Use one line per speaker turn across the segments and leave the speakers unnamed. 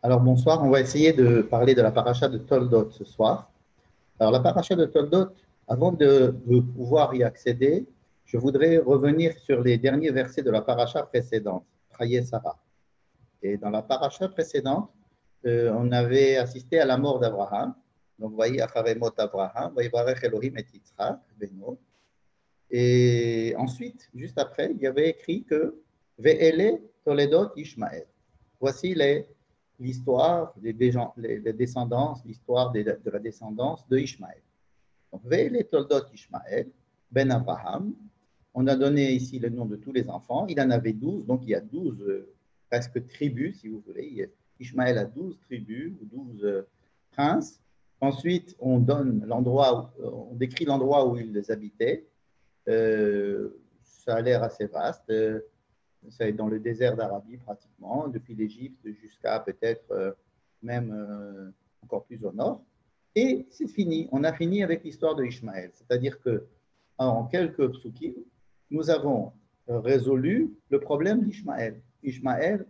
Alors bonsoir, on va essayer de parler de la paracha de Toldot ce soir. Alors la paracha de Toldot, avant de pouvoir y accéder, je voudrais revenir sur les derniers versets de la paracha précédente, Chaye Sarah. Et dans la paracha précédente, on avait assisté à la mort d'Abraham. Donc vous voyez, Acharei mot Abraham, Vayivarech Elohim et Yitzhak, Beno. Et ensuite, juste après, il y avait écrit que Ve'ele Toledot Ishmael. Voici l'histoire des descendances, l'histoire de la descendance de Ishmael. Donc, Ve'ele Toldot Ishmael, Ben Abraham. On a donné ici le nom de tous les enfants. Il en avait 12, donc il y a 12 presque tribus, si vous voulez. Ishmael a 12 tribus, 12 princes. Ensuite, on donne l'endroit, on décrit l'endroit où ils habitaient. Ça a l'air assez vaste. Ça est dans le désert d'Arabie pratiquement, depuis l'Égypte jusqu'à peut-être même encore plus au nord. Et c'est fini. On a fini avec l'histoire de Ishmaël. C'est-à-dire que en quelques psukim, nous avons résolu le problème d'Ishmaël. Ishmaël,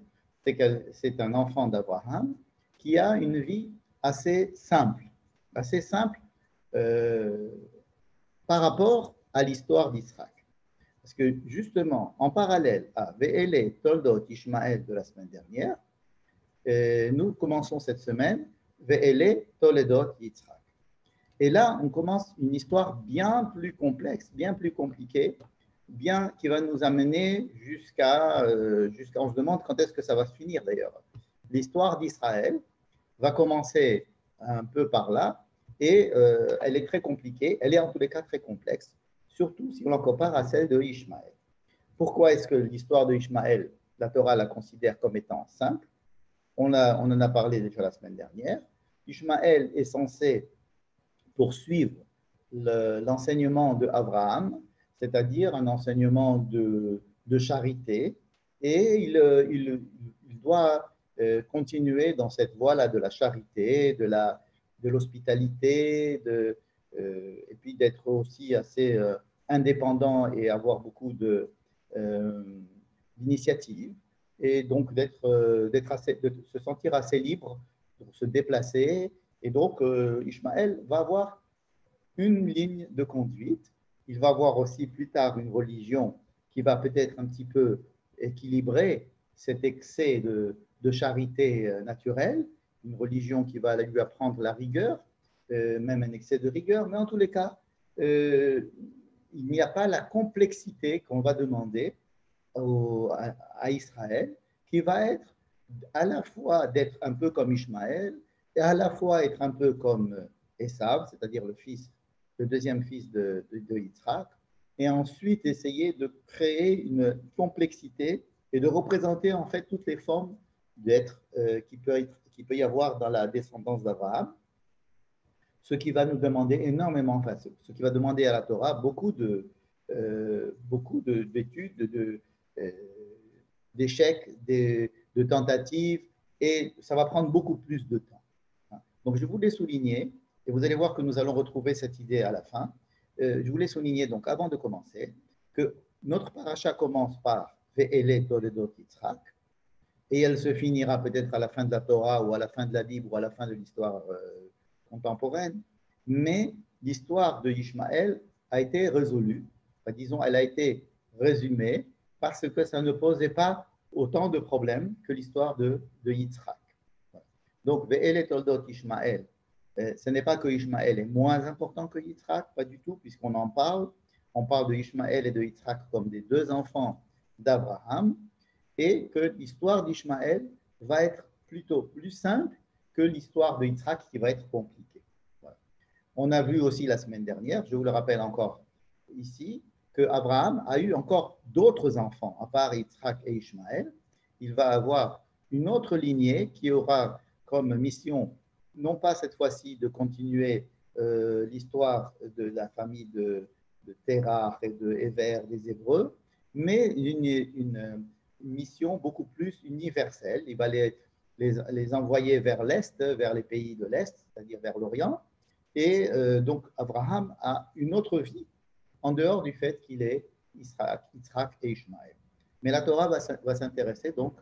c'est un enfant d'Abraham qui a une vie assez simple euh, par rapport à l'histoire d'Israël. Parce que justement, en parallèle à Ve'ele Toldot Ishmael de la semaine dernière, nous commençons cette semaine Ve'ele Toledot Yitzhak. Et là, on commence une histoire bien plus complexe, bien plus compliquée, qui va nous amener jusqu'à on se demande quand est-ce que ça va se finir d'ailleurs. L'histoire d'Israël va commencer un peu par là, et elle est très compliquée, elle est en tous les cas très complexe, surtout si on la compare à celle de Ishmaël. Pourquoi est-ce que l'histoire de Ishmaël, la Torah la considère comme étant simple? On en a parlé déjà la semaine dernière. Ishmaël est censé poursuivre l'enseignement de Abraham, c'est-à-dire un enseignement de charité, et il doit continuer dans cette voie-là de la charité, de l'hospitalité, et puis d'être aussi assez indépendant et avoir beaucoup d'initiatives, et donc de se sentir assez libre pour se déplacer. Et donc, Ishmaël va avoir une ligne de conduite. Il va avoir aussi plus tard une religion qui va peut-être un petit peu équilibrer cet excès de charité naturelle, une religion qui va lui apprendre la rigueur, même un excès de rigueur, mais en tous les cas, il n'y a pas la complexité qu'on va demander à Israël, qui va être à la fois d'être un peu comme Ishmaël et à la fois être un peu comme Esav, c'est-à-dire le deuxième fils de Yitzhak, et ensuite essayer de créer une complexité et de représenter en fait toutes les formes d'être qui peut y avoir dans la descendance d'Abraham, ce qui va nous demander énormément, enfin, ce qui va demander à la Torah beaucoup d'études, euh, d'échecs, de tentatives, et ça va prendre beaucoup plus de temps. Donc, je voulais souligner, et vous allez voir que nous allons retrouver cette idée à la fin, je voulais souligner, donc, avant de commencer, que notre paracha commence par Ve'ele Toledot Yitzhak, et elle se finira peut-être à la fin de la Torah ou à la fin de la Bible ou à la fin de l'histoire contemporaine, mais l'histoire de Ishmaël a été résolue, enfin, disons, elle a été résumée parce que ça ne posait pas autant de problèmes que l'histoire de Yitzhak. Donc, Ve'ele Toldot Ishmaël, ce n'est pas que Ishmaël est moins important que Yitzhak, pas du tout, puisqu'on en parle. On parle de Ishmaël et de Yitzhak comme des deux enfants d'Abraham, et que l'histoire d'Ishmaël va être plutôt plus simple que l'histoire de Yitzhak qui va être compliquée. Voilà. On a vu aussi la semaine dernière, je vous le rappelle encore ici, que Abraham a eu encore d'autres enfants, à part Yitzhak et Ishmaël. Il va avoir une autre lignée qui aura comme mission, non pas cette fois-ci de continuer l'histoire de la famille de Terah et de Héver des Hébreux, mais une mission beaucoup plus universelle. Il va les envoyer vers l'Est, vers les pays de l'Est, c'est-à-dire vers l'Orient. Et donc, Abraham a une autre vie en dehors du fait qu'il est Yitzhak et Ishmaël. Mais la Torah va s'intéresser donc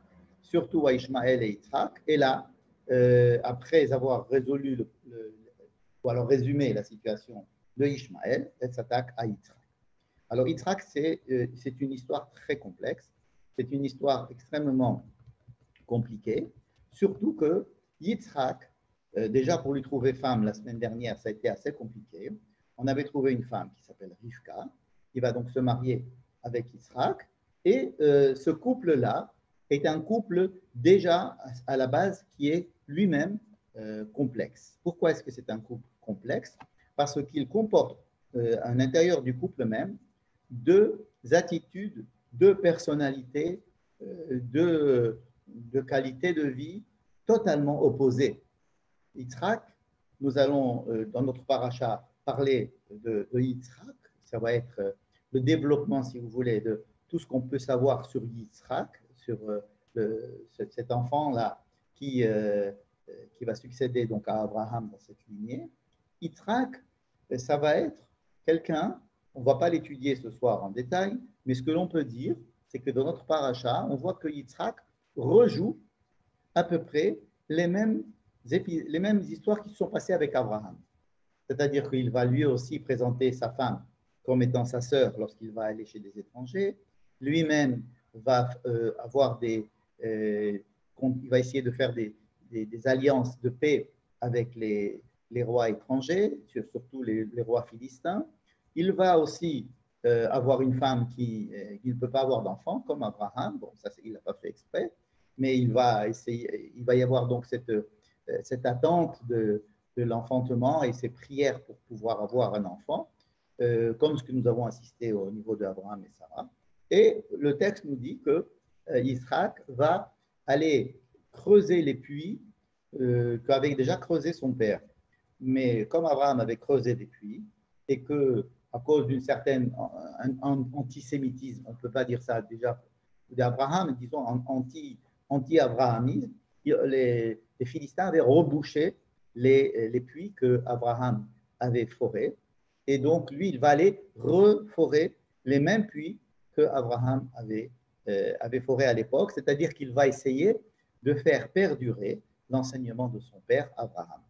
surtout à Ishmaël et Yitzhak. Et là, après avoir résolu ou alors résumé la situation de Ishmaël, elle s'attaque à Yitzhak. Alors Yitzhak, c'est une histoire très complexe, c'est une histoire extrêmement compliquée, surtout que Yitzhak, déjà pour lui trouver femme la semaine dernière, ça a été assez compliqué. On avait trouvé une femme qui s'appelle Rivka, qui va donc se marier avec Yitzhak, et ce couple-là est un couple déjà à la base qui est lui-même complexe. Pourquoi est-ce que c'est un couple complexe? Parce qu'il comporte à l'intérieur du couple même deux attitudes, deux personnalités, de qualité de vie totalement opposées. Yitzhak, nous allons dans notre paracha parler de Yitzhak, ça va être le développement, si vous voulez, de tout ce qu'on peut savoir sur Yitzhak, sur cet enfant-là qui va succéder donc à Abraham dans cette lignée. Yitzhak, ça va être quelqu'un, on ne va pas l'étudier ce soir en détail, mais ce que l'on peut dire, c'est que dans notre paracha, on voit que Yitzhak rejoue à peu près les mêmes histoires qui se sont passées avec Abraham. C'est-à-dire qu'il va lui aussi présenter sa femme comme étant sa sœur lorsqu'il va aller chez des étrangers. Lui-même va avoir il va essayer de faire des alliances de paix avec les rois étrangers, surtout les rois philistins. Il va aussi avoir une femme qui ne peut pas avoir d'enfant, comme Abraham. Bon, ça, il n'a pas fait exprès, mais il va y avoir donc cette attente de l'enfantement et ses prières pour pouvoir avoir un enfant, comme ce que nous avons assisté au niveau d'Abraham et Sarah. Et le texte nous dit que Yitzhak va aller creuser les puits qu'avait déjà creusé son père. Mais comme Abraham avait creusé des puits et que à cause d'une certaine antisémitisme, on ne peut pas dire ça déjà d'Abraham, disons anti-abrahamisme, les Philistins avaient rebouché les puits que Abraham avait forés. Et donc, lui, il va aller reforer les mêmes puits que Abraham avait forés à l'époque, c'est-à-dire qu'il va essayer de faire perdurer l'enseignement de son père Abraham.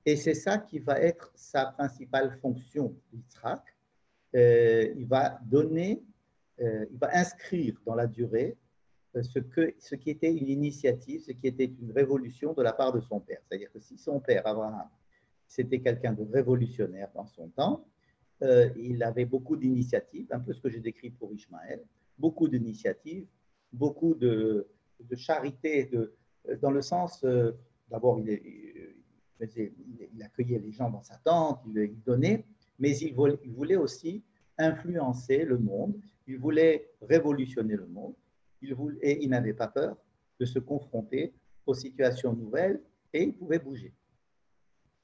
Et c'est ça qui va être sa principale fonction d'Yitzhak. Il va inscrire dans la durée ce qui était une initiative, ce qui était une révolution de la part de son père. C'est-à-dire que si son père, Abraham, c'était quelqu'un de révolutionnaire dans son temps, il avait beaucoup d'initiatives, un peu ce que j'ai décrit pour Ishmaël, beaucoup d'initiatives, beaucoup de charité, dans le sens, d'abord, il accueillait les gens dans sa tente, il donnait, mais il voulait aussi influencer le monde, il voulait révolutionner le monde, et il n'avait pas peur de se confronter aux situations nouvelles et il pouvait bouger.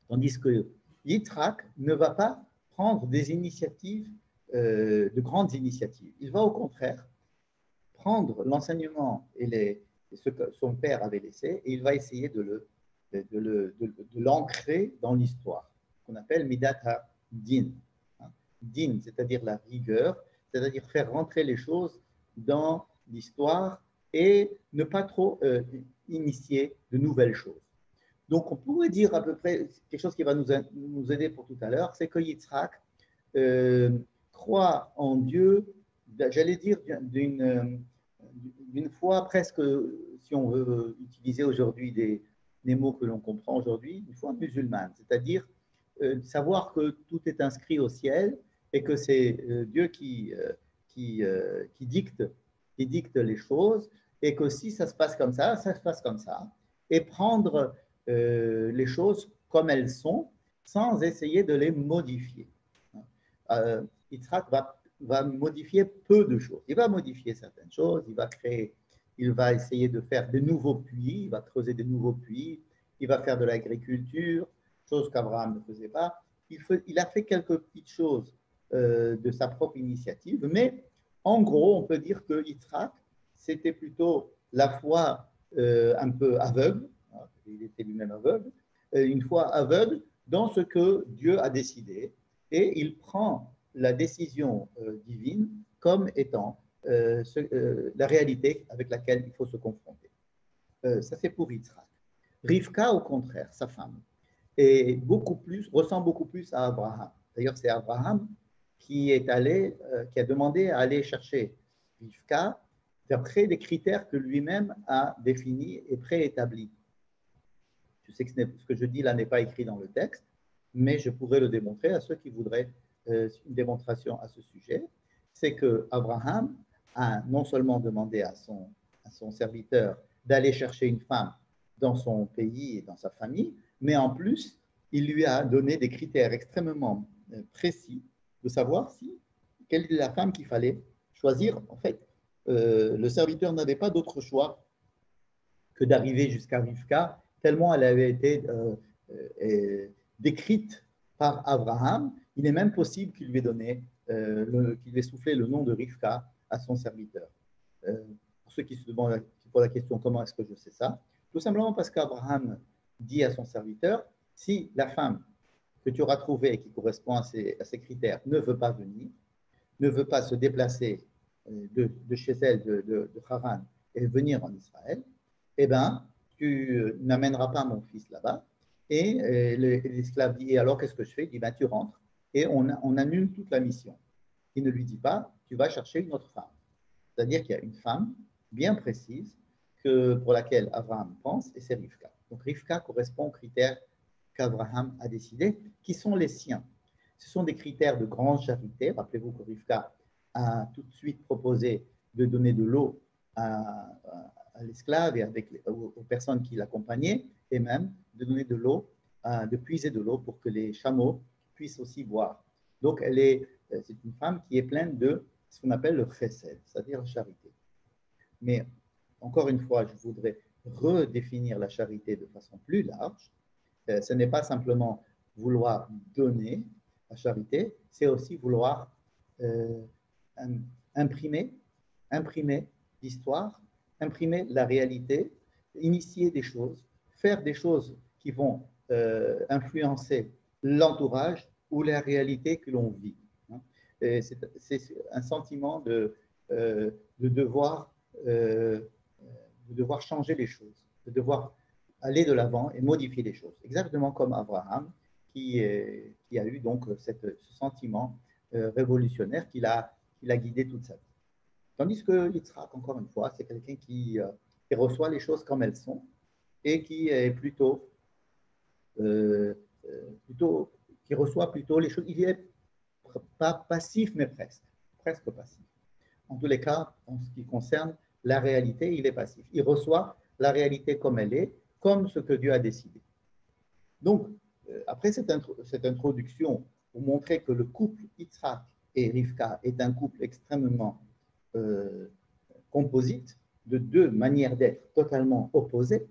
Tandis que Yitzhak ne va pas prendre des initiatives, de grandes initiatives. Il va au contraire prendre l'enseignement et ce que son père avait laissé et il va essayer de l'ancrer dans l'histoire, qu'on appelle Midat ha-Din. Din, c'est-à-dire la rigueur, c'est-à-dire faire rentrer les choses dans l'histoire et ne pas trop initier de nouvelles choses. Donc, on pourrait dire à peu près quelque chose qui va nous aider pour tout à l'heure, c'est que Yitzhak croit en Dieu, j'allais dire d'une foi presque, si on veut utiliser aujourd'hui des mots que l'on comprend aujourd'hui, une foi musulmane, c'est-à-dire savoir que tout est inscrit au ciel et que c'est Dieu qui dicte les choses et que si ça se passe comme ça se passe comme ça. Et prendre les choses comme elles sont sans essayer de les modifier. Yitzhak va modifier peu de choses. Il va modifier certaines choses, il va essayer de faire de nouveaux puits, il va creuser de nouveaux puits, il va faire de l'agriculture, chose qu'Abraham ne faisait pas. Il a fait quelques petites choses de sa propre initiative, mais en gros, on peut dire que Yitzhak, c'était plutôt la foi un peu aveugle, il était lui-même aveugle, une foi aveugle dans ce que Dieu a décidé, et il prend la décision divine comme étant la réalité avec laquelle il faut se confronter. Ça, c'est pour Yitzhak. Rivka, au contraire, sa femme, ressemble beaucoup plus à Abraham. D'ailleurs, c'est Abraham qui a demandé à aller chercher Rivka d'après des critères que lui-même a définis et préétablis. Je sais que ce que je dis là n'est pas écrit dans le texte, mais je pourrais le démontrer à ceux qui voudraient une démonstration à ce sujet. C'est que Abraham a non seulement demandé à son serviteur d'aller chercher une femme dans son pays et dans sa famille, mais en plus, il lui a donné des critères extrêmement précis de savoir quelle est la femme qu'il fallait choisir. En fait, le serviteur n'avait pas d'autre choix que d'arriver jusqu'à Rivka, tellement elle avait été décrite par Abraham. Il est même possible qu'il lui ait soufflé le nom de Rivka à son serviteur. Pour ceux qui se demandent la question comment est-ce que je sais ça, tout simplement parce qu'Abraham dit à son serviteur, si la femme que tu auras trouvée et qui correspond à ces critères ne veut pas venir, ne veut pas se déplacer de chez elle, de Haran, et venir en Israël, eh bien, tu n'amèneras pas mon fils là-bas. Et l'esclave dit, et alors qu'est-ce que je fais? Il dit, ben, tu rentres et on annule toute la mission. Il ne lui dit pas, tu vas chercher une autre femme. C'est-à-dire qu'il y a une femme bien précise pour laquelle Abraham pense, et c'est Rivka. Donc Rivka correspond aux critères qu'Abraham a décidés, qui sont les siens. Ce sont des critères de grande charité. Rappelez-vous que Rivka a tout de suite proposé de donner de l'eau à l'esclave et aux personnes qui l'accompagnaient, et même de donner de l'eau, de puiser de l'eau pour que les chameaux puissent aussi boire. Donc, c'est une femme qui est pleine de ce qu'on appelle le chesed, c'est-à-dire la charité. Mais, encore une fois, je voudrais redéfinir la charité de façon plus large. Ce n'est pas simplement vouloir donner la charité, c'est aussi vouloir imprimer l'histoire, imprimer la réalité, initier des choses, faire des choses qui vont influencer l'entourage ou la réalité que l'on vit. C'est un sentiment de devoir changer les choses, de devoir aller de l'avant et modifier les choses. Exactement comme Abraham, qui a eu donc ce sentiment révolutionnaire qui l'a guidé toute sa vie. Tandis que Yitzhak, encore une fois, c'est quelqu'un qui reçoit les choses comme elles sont et qui est qui reçoit plutôt les choses. Il est pas passif, mais presque passif. En tous les cas, en ce qui concerne la réalité, il est passif. Il reçoit la réalité comme elle est, comme ce que Dieu a décidé. Donc, après cette introduction, pour montrer que le couple Yitzhak et Rivka est un couple extrêmement composite, de deux manières d'être totalement opposées,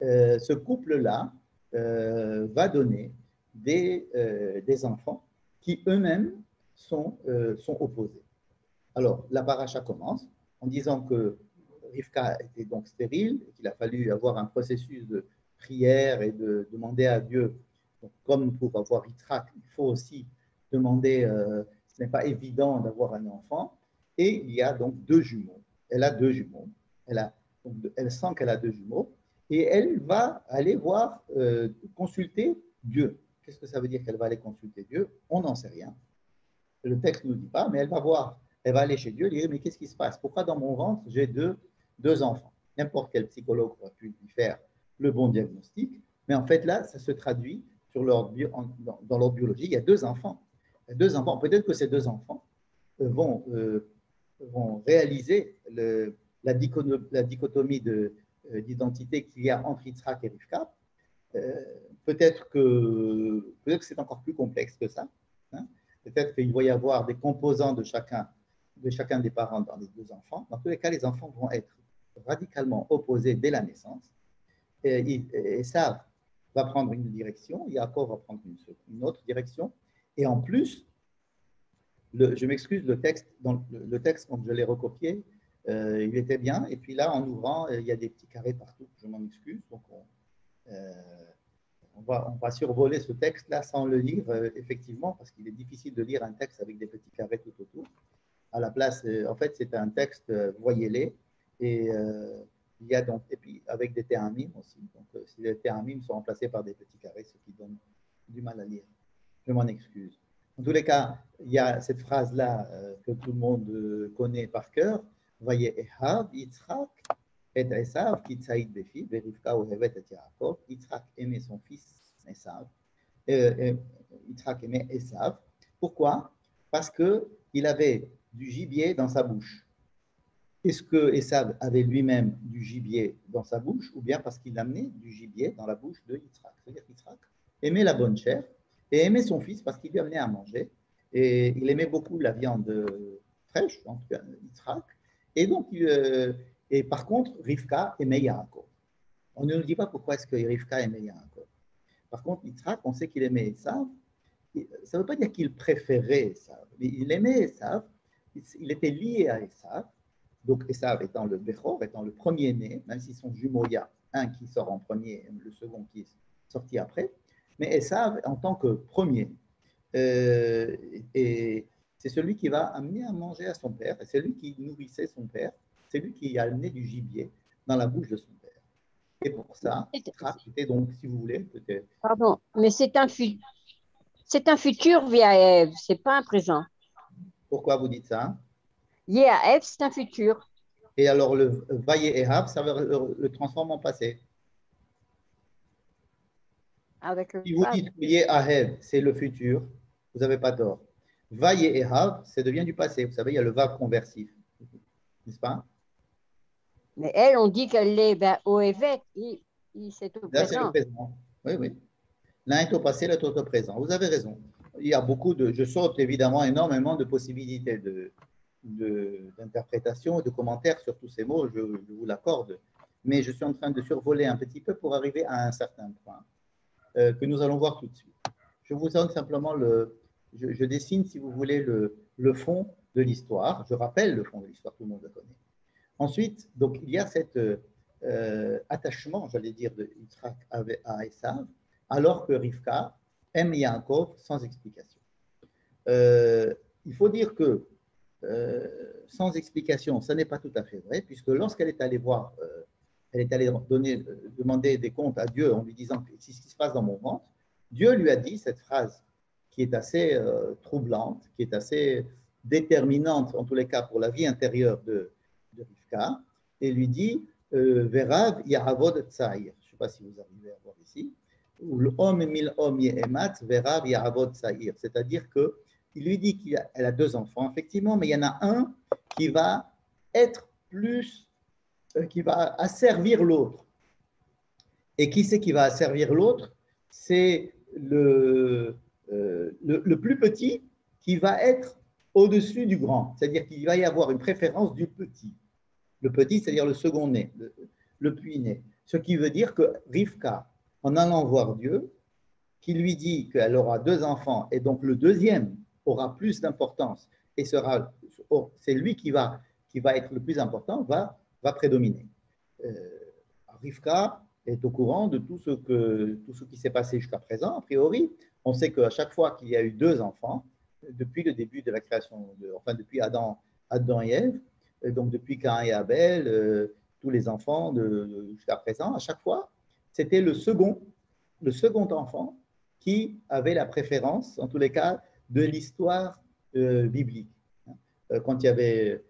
ce couple-là va donner des enfants qui eux-mêmes sont opposés. Alors, la paracha commence en disant que Rivka était donc stérile, et qu'il a fallu avoir un processus de prière et de demander à Dieu, donc, comme pour avoir Yitzhak, il faut aussi demander, ce n'est pas évident d'avoir un enfant, et il y a donc deux jumeaux. Elle a deux jumeaux, elle sent qu'elle a deux jumeaux, et elle va aller consulter Dieu. Qu'est-ce que ça veut dire qu'elle va aller consulter Dieu? On n'en sait rien. Le texte ne nous dit pas, mais elle va aller chez Dieu et dire, mais qu'est-ce qui se passe? Pourquoi dans mon ventre, j'ai deux enfants? N'importe quel psychologue aurait pu lui faire le bon diagnostic, mais en fait, là, ça se traduit dans leur biologie. Il y a deux enfants. Peut-être que ces deux enfants vont réaliser la dichotomie d'identité qu'il y a entre Yitzhak et Rivka. Peut-être que c'est encore plus complexe que ça. Hein. Peut-être qu'il va y avoir des composants de chacun des parents dans les deux enfants. Dans tous les cas, les enfants vont être radicalement opposés dès la naissance. Et ça va prendre une direction, Yaakov va prendre une autre direction. Et en plus, je m'excuse, le texte, quand je l'ai recopié, il était bien. Et puis là, en ouvrant, il y a des petits carrés partout. Je m'en excuse. Donc, on va survoler ce texte-là sans le lire, effectivement, parce qu'il est difficile de lire un texte avec des petits carrés tout autour. À la place, en fait, c'est un texte, voyez-les, et Il y a donc, et puis avec des théramim aussi. Donc, si les théramim sont remplacés par des petits carrés, ce qui donne du mal à lire. Je m'en excuse. En tous les cas, il y a cette phrase-là que tout le monde connaît par cœur. Voyez, Ehav, Yitzhak, et Esav, qui tsaïd befi, Berivka ou Hevet et Yaakov. Yitzhak aimait son fils Esav. Yitzhak aimait Esav. Pourquoi? Parce qu'il avait du gibier dans sa bouche. Est-ce que Esav avait lui-même du gibier dans sa bouche ou bien parce qu'il amenait du gibier dans la bouche de Yitzhak? C'est-à-dire qu'Yitzhak aimait la bonne chair et aimait son fils parce qu'il lui amenait à manger. Et il aimait beaucoup la viande fraîche, en tout cas Yitzhak. Et donc, et par contre, Rivka aimait Yaakov. On ne nous dit pas pourquoi est-ce que Rivka aimait Yaakov. Par contre, Yitzhak, on sait qu'il aimait Esav. Ça ne veut pas dire qu'il préférait Esav, mais il aimait Esav. Il était lié à Esav. Donc, Esav étant le Bechor, étant le premier-né, même s'ils sont jumeaux, il y a un qui sort en premier et le second qui est sorti après. Mais Esav, en tant que premier, et c'est celui qui va amener à manger à son père, et c'est lui qui nourrissait son père, c'est lui qui a amené du gibier dans la bouche de son père. Et pour ça, c'était donc, si vous voulez, peut-être.
Pardon, mais c'est un futur via Ève, c'est pas un présent.
Pourquoi vous dites ça?
Lié à Ève, c'est un futur.
Et alors, le Vaye Ehab, ça le transforme en passé.
Avec le
Si vous
Vav.
dites Vaye Ahab, c'est le futur, vous n'avez pas tort. Vaye Ehab, ça devient du passé. Vous savez, il y a le Vav conversif, n'est-ce pas?
Mais elle, on dit qu'elle est ben, au évêque, c'est au
Là, c'est le
présent.
présent. Oui, oui. L'un est au passé, l'autre au présent. Vous avez raison. Il y a beaucoup de. Je saute évidemment énormément de possibilités d'interprétation et de commentaires sur tous ces mots, je vous l'accorde. Mais je suis en train de survoler un petit peu pour arriver à un certain point que nous allons voir tout de suite. Je vous donne simplement je dessine, si vous voulez, le fond de l'histoire. Je rappelle le fond de l'histoire, tout le monde le connaît. Ensuite, donc, il y a cet attachement, j'allais dire, de Yitzhak à Esav, alors que Rivka aime Yaakov sans explication. Il faut dire que sans explication, ça n'est pas tout à fait vrai, puisque lorsqu'elle est allée voir, elle est allée demander des comptes à Dieu en lui disant c'est ce qui se passe dans mon ventre, Dieu lui a dit cette phrase qui est assez troublante, qui est assez déterminante, en tous les cas pour la vie intérieure de Rivka, et lui dit Verav Yahavod Tsaïr. Je ne sais pas si vous arrivez à voir ici. Ou le homme mil homme yehemat Verav Yahavod Tsaïr. C'est-à-dire que il lui dit qu'elle a deux enfants, effectivement, mais il y en a un qui va être plus, qui va asservir l'autre. Et qui c'est qui va asservir l'autre? C'est le plus petit qui va être au-dessus du grand. C'est-à-dire qu'il va y avoir une préférence du petit. Le petit, c'est-à-dire le second-né, le puits-né. Ce qui veut dire que Rivka, en allant voir Dieu, qui lui dit qu'elle aura deux enfants et donc le deuxième aura plus d'importance et c'est lui qui va être le plus important, va prédominer. Rivka est au courant de tout ce qui s'est passé jusqu'à présent. A priori, on sait qu'à chaque fois qu'il y a eu deux enfants, depuis le début de la création, enfin depuis Adam et Ève, donc depuis Caïn et Abel, tous les enfants jusqu'à présent, à chaque fois, c'était le second enfant qui avait la préférence, en tous les cas, de l'histoire biblique. Quand il y avait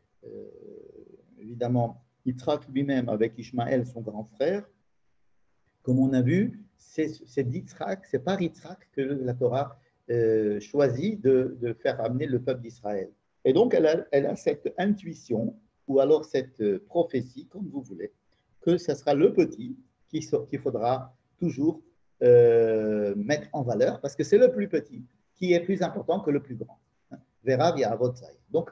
évidemment Yitzhak lui-même avec Ishmaël, son grand frère, comme on a vu, c'est d'Yitzhak, c'est par Yitzhak que la Torah choisit de faire amener le peuple d'Israël. Et donc, elle a cette intuition, ou alors cette prophétie, comme vous voulez, que ce sera le petit qu'il faudra toujours mettre en valeur, parce que c'est le plus petit qui est plus important que le plus grand. Verav Yahavot Tsaïr. Donc,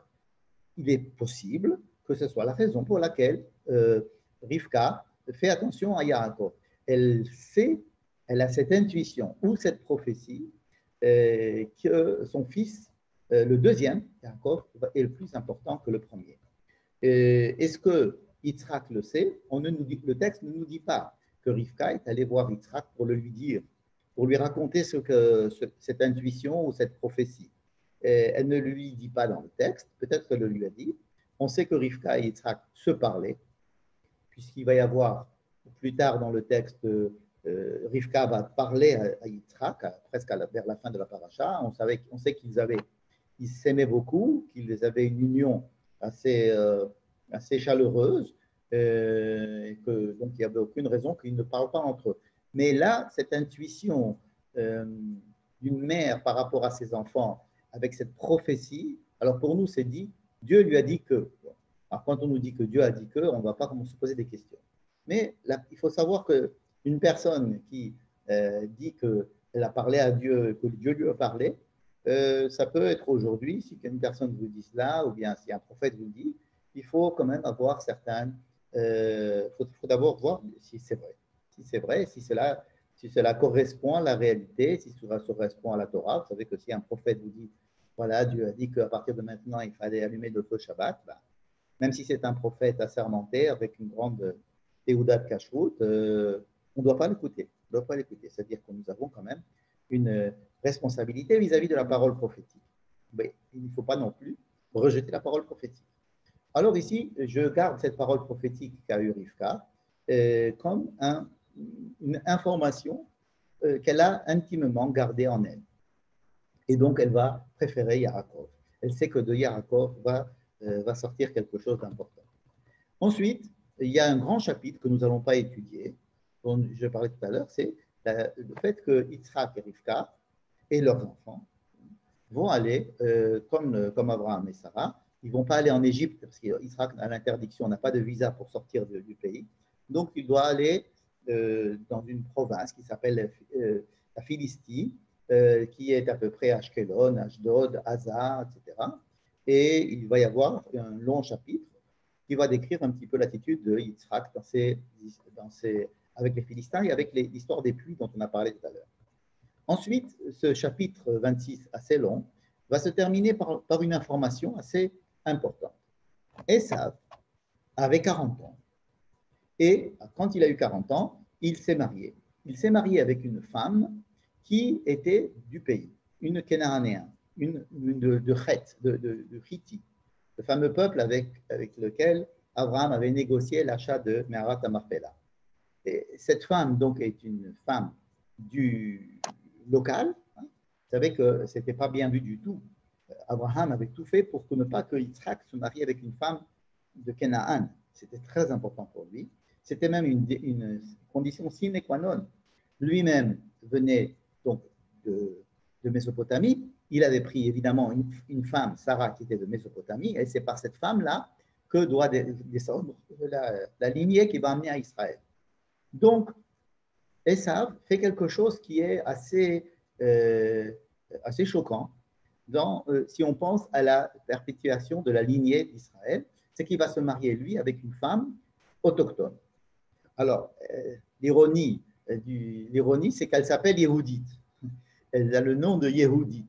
il est possible que ce soit la raison pour laquelle Rivka fait attention à Yaakov. Elle sait, elle a cette intuition ou cette prophétie que son fils, le deuxième, Yaakov, est le plus important que le premier. Est-ce que Yitzhak le sait? Le texte ne nous dit pas que Rivka est allée voir Yitzhak pour le lui dire, pour lui raconter cette intuition ou cette prophétie. Elle ne lui dit pas dans le texte, peut-être qu'elle le lui a dit. On sait que Rivka et Yitzhak se parlaient, puisqu'il va y avoir plus tard dans le texte, Rivka va parler à Yitzhak, presque vers la fin de la paracha. On sait ils s'aimaient beaucoup, qu'ils avaient une union assez chaleureuse, et que donc il n'y avait aucune raison qu'ils ne parlent pas entre eux. Mais là, cette intuition d'une mère par rapport à ses enfants, avec cette prophétie, alors pour nous, c'est dit, Dieu lui a dit que. Alors quand on nous dit que Dieu a dit que, on ne va pas se poser des questions. Mais là, il faut savoir qu'une personne qui dit qu'elle a parlé à Dieu, que Dieu lui a parlé, ça peut être aujourd'hui, si une personne vous dit cela, ou bien si un prophète vous le dit, il faut quand même avoir certaines. Il faut d'abord voir si c'est vrai. Si c'est vrai, si cela correspond à la réalité, si cela correspond à la Torah. Vous savez que si un prophète vous dit, voilà, Dieu a dit qu'à partir de maintenant, il fallait allumer le feu Shabbat, ben, même si c'est un prophète assermenté avec une grande Théouda de Kashrut, on ne doit pas l'écouter. On ne doit pas l'écouter. C'est-à-dire que nous avons quand même une responsabilité vis-à-vis de la parole prophétique. Mais il ne faut pas non plus rejeter la parole prophétique. Alors ici, je garde cette parole prophétique qu'a eu Rivka comme une information qu'elle a intimement gardée en elle. Et donc, elle va préférer Yaakov. Elle sait que de Yaakov va sortir quelque chose d'important. Ensuite, il y a un grand chapitre que nous n'allons pas étudier, dont je parlais tout à l'heure, c'est le fait que Yitzhak et Rivka et leurs enfants vont aller, comme Abraham et Sarah, ils ne vont pas aller en Égypte, parce qu'Yitzhak a l'interdiction, n'a pas de visa pour sortir du pays. Donc, il doit aller dans une province qui s'appelle la Philistie, qui est à peu près Ashkelon, Ashdod, Haza, etc. Et il va y avoir un long chapitre qui va décrire un petit peu l'attitude de Yitzhak avec les Philistins et avec l'histoire des puits dont on a parlé tout à l'heure. Ensuite, ce chapitre 26, assez long, va se terminer par une information assez importante. Esav avait 40 ans. Et quand il a eu 40 ans, il s'est marié. Il s'est marié avec une femme qui était du pays, une Kénaanéen, une de Chet, de Hiti, le fameux peuple avec lequel Abraham avait négocié l'achat de Meharat Amarpela. Et cette femme, donc, est une femme du local. Vous savez que ce n'était pas bien vu du tout. Abraham avait tout fait pour ne pas que Yitzhak se marie avec une femme de Canaan. C'était très important pour lui. C'était même une condition sine qua non. Lui-même venait donc de Mésopotamie. Il avait pris évidemment une femme, Sarah, qui était de Mésopotamie, et c'est par cette femme-là que doit descendre la lignée qui va amener à Israël. Donc, Esav fait quelque chose qui est assez choquant si on pense à la perpétuation de la lignée d'Israël, c'est qu'il va se marier, lui, avec une femme autochtone. Alors, l'ironie, c'est qu'elle s'appelle Yehudit. Elle a le nom de Yehudit.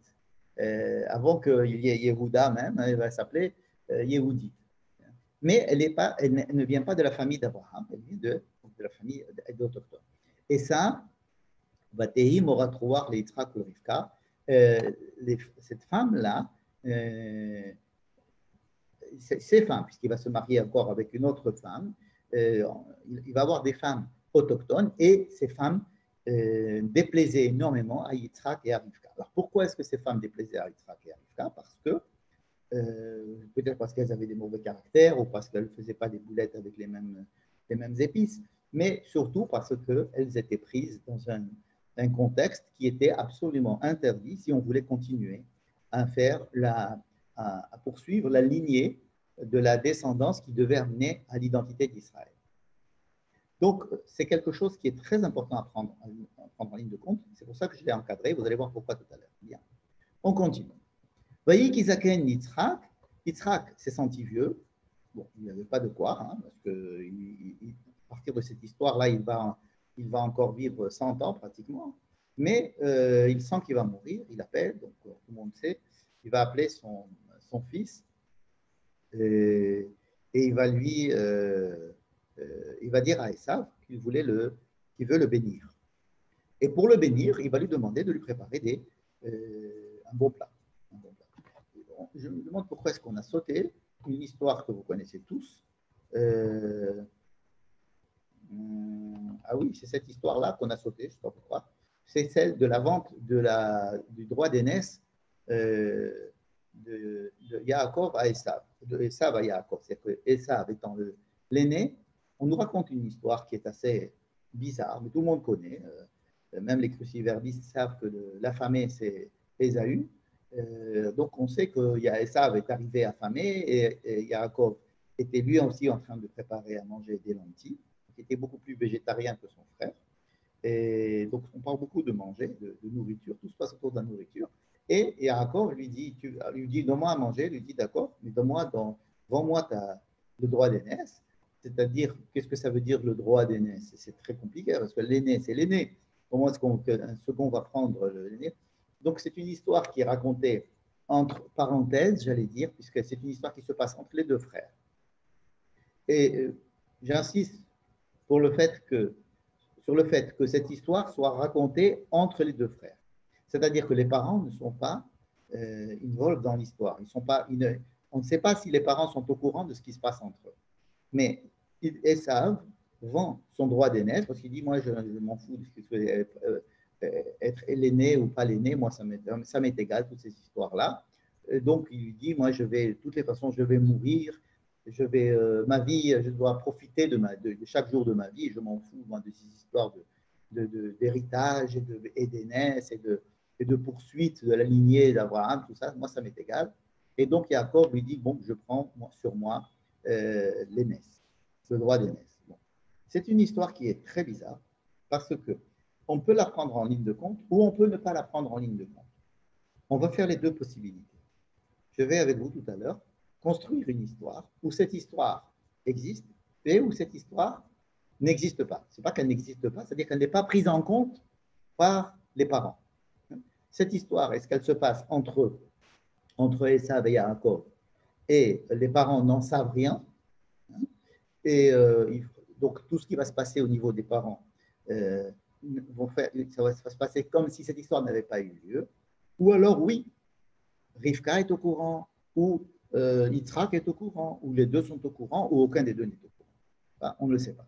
Avant qu'il y ait Yehuda même, elle va s'appeler Yehudit. Mais elle ne vient pas de la famille d'Abraham, elle vient de la famille d'Autochtones. Et ça, Vatehi Morat Roar le Yitzhak ou Rivka, cette femme-là, ces femmes, puisqu'il va se marier encore avec une autre femme, il va avoir des femmes autochtones et ces femmes déplaisaient énormément à Yitzhak et à Rivka. Alors pourquoi est-ce que ces femmes déplaisaient à Yitzhak et à Rivka? Parce que peut-être parce qu'elles avaient des mauvais caractères ou parce qu'elles ne faisaient pas des boulettes avec les mêmes épices, mais surtout parce qu'elles étaient prises dans un contexte qui était absolument interdit si on voulait continuer à poursuivre la lignée de la descendance qui devait amener à l'identité d'Israël. Donc, c'est quelque chose qui est très important à prendre en ligne de compte. C'est pour ça que je l'ai encadré. Vous allez voir pourquoi tout à l'heure. Bien. On continue. Voyez qu'Isaken Yitzhak, Yitzhak s'est senti vieux. Bon, il n'avait pas de quoi, hein, parce que à partir de cette histoire-là, il va encore vivre 100 ans pratiquement. Mais il sent qu'il va mourir. Il appelle, donc tout le monde sait. Il va appeler son fils et il va il va dire à Esav qu'il veut le bénir. Et pour le bénir, il va lui demander de lui préparer un bon plat. Je me demande pourquoi est-ce qu'on a sauté une histoire que vous connaissez tous. Ah oui, c'est cette histoire-là qu'on a sautée, je ne sais pas pourquoi. C'est celle de la vente du droit d'aînesse de Yaakov à Esav, de Esav à Yaakov. C'est-à-dire que Esav étant l'aîné, on nous raconte une histoire qui est assez bizarre, mais tout le monde connaît. Même les cruciverbistes savent que l'affamé, c'est Ésaü. Donc, on sait que Esav est arrivé affamé et Yaakov était lui aussi en train de préparer à manger des lentilles, qui était beaucoup plus végétarien que son frère. Et donc, on parle beaucoup de manger, de nourriture, tout se passe autour de la nourriture. Et Yaakov lui dit, donne-moi à manger, lui dit, d'accord, mais vends-moi le droit d'aînesse. C'est-à-dire, qu'est-ce que ça veut dire le droit d'aînesse? C'est très compliqué, parce que l'aîné, c'est l'aîné. Comment est-ce qu'un second va prendre l'aîné? Donc, c'est une histoire qui est racontée entre parenthèses, j'allais dire, puisque c'est une histoire qui se passe entre les deux frères. Et j'insiste sur le fait que cette histoire soit racontée entre les deux frères. C'est-à-dire que les parents ne sont pas involved dans l'histoire. On ne sait pas si les parents sont au courant de ce qui se passe entre eux. Mais Esav vend son droit d'aînesse parce qu'il dit, moi, je m'en fous de ce que être l'aîné ou pas l'aîné, moi, ça m'est égal, toutes ces histoires-là. Donc, il lui dit, moi, de toutes les façons, je vais mourir, ma vie, je dois profiter de chaque jour de ma vie, je m'en fous, moi, de ces histoires d'héritage et d'aînesse et de poursuite de la lignée d'Abraham, tout ça, moi, ça m'est égal. Et donc, Jacob lui dit, bon, je prends sur moi l'aînesse, le droit d'aînesse. Bon. C'est une histoire qui est très bizarre parce que on peut la prendre en ligne de compte ou on peut ne pas la prendre en ligne de compte. On va faire les deux possibilités. Je vais avec vous tout à l'heure construire une histoire où cette histoire existe et où cette histoire n'existe pas. Ce n'est pas qu'elle n'existe pas, c'est-à-dire qu'elle n'est pas prise en compte par les parents. Cette histoire, est-ce qu'elle se passe entre Esav et Yaakov et les parents n'en savent rien? Et donc, tout ce qui va se passer au niveau des parents, ça va se passer comme si cette histoire n'avait pas eu lieu. Ou alors, oui, Rivka est au courant, ou Yitzhak est au courant, ou les deux sont au courant, ou aucun des deux n'est au courant. Enfin, on ne le sait pas.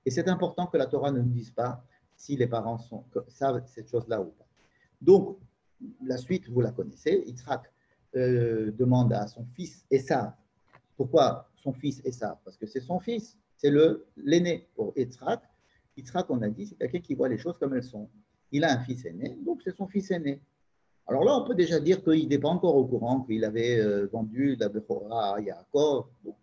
Et c'est important que la Torah ne nous dise pas si les parents savent cette chose-là ou pas. Donc, la suite, vous la connaissez. Yitzhak demande à son fils Esav. Pourquoi son fils Esav? Parce que c'est son fils, c'est l'aîné. Pour Yitzhak, on a dit, c'est quelqu'un qui voit les choses comme elles sont. Il a un fils aîné, donc c'est son fils aîné. Alors là, on peut déjà dire qu'il n'est pas encore au courant qu'il avait vendu la Bechora à Yaakov. Bon.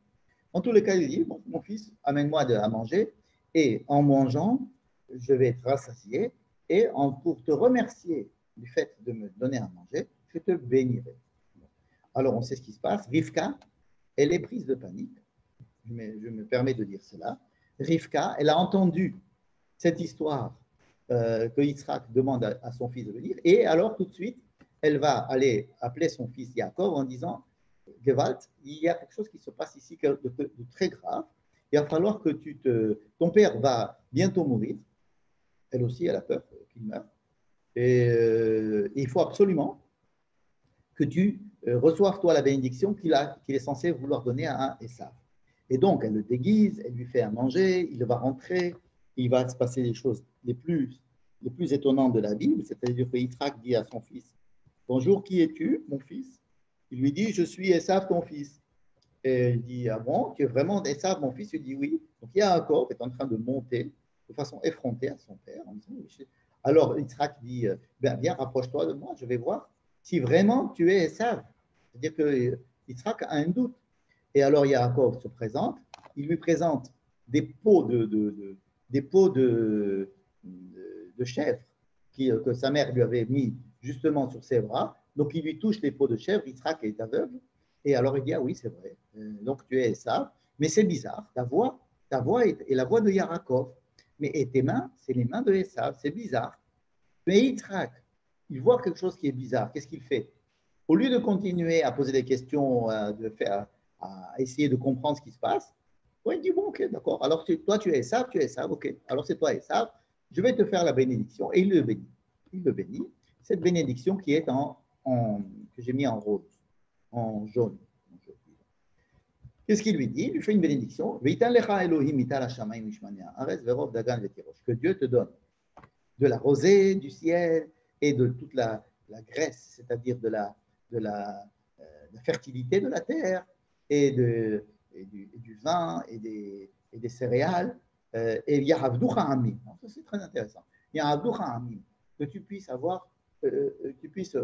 En tous les cas, il dit, bon, mon fils, amène-moi à manger, et en mangeant, je vais être rassasié, et pour te remercier du fait de me donner à manger, je te bénirai. Alors, on sait ce qui se passe. Rivka, elle est prise de panique. Je me permets de dire cela. Rivka, elle a entendu cette histoire que Yitzhak demande à son fils de venir, et alors tout de suite, elle va aller appeler son fils Yaakov en disant, Gewalt, il y a quelque chose qui se passe ici de très grave. Il va falloir que ton père va bientôt mourir. Elle aussi, elle a peur qu'il meure. Et il faut absolument que tu reçoives toi la bénédiction qu'il est censé vouloir donner à Esav. Et donc, elle le déguise, elle lui fait à manger, il va rentrer, il va se passer les choses les plus étonnantes de la Bible, c'est-à-dire que Yitzhak dit à son fils, bonjour, qui es-tu, mon fils? Il lui dit, je suis Esav, ton fils. Et il dit, ah bon, tu es vraiment Esav, mon fils? Il dit, oui. Donc, Yaakov est en train de monter de façon effrontée à son père. Alors, Yitzhak dit, viens, rapproche-toi de moi, je vais voir si vraiment tu es Esav. C'est-à-dire que Yitzhak a un doute. Et alors, Yaakov se présente, il lui présente des pots de chèvre que sa mère lui avait mis justement sur ses bras. Donc, il lui touche les peaux de chèvre, Yitzhak est aveugle. Et alors, il dit, ah oui, c'est vrai. Donc, tu es Esav. Mais c'est bizarre, ta voix est la voix de Yaakov. Et tes mains, c'est les mains de Esav. C'est bizarre. Mais Yitzhak, il voit quelque chose qui est bizarre. Qu'est-ce qu'il fait? Au lieu de continuer à poser des questions, à essayer de comprendre ce qui se passe, il dit, bon, ok, d'accord. Alors, toi, tu es Esav, ok. Alors, c'est toi, Esav. Je vais te faire la bénédiction. Et il le bénit. Il le bénit. Cette bénédiction qui est que j'ai mis en rose, en jaune. Qu'est-ce qu'il lui dit? Il lui fait une bénédiction. Que Dieu te donne de la rosée du ciel et de toute la graisse, c'est-à-dire de la fertilité de la terre et du vin et des céréales. Et Yahavducha Amim. Ça, c'est très intéressant. Yahavducha Amim. Que tu puisses avoir, tu puisses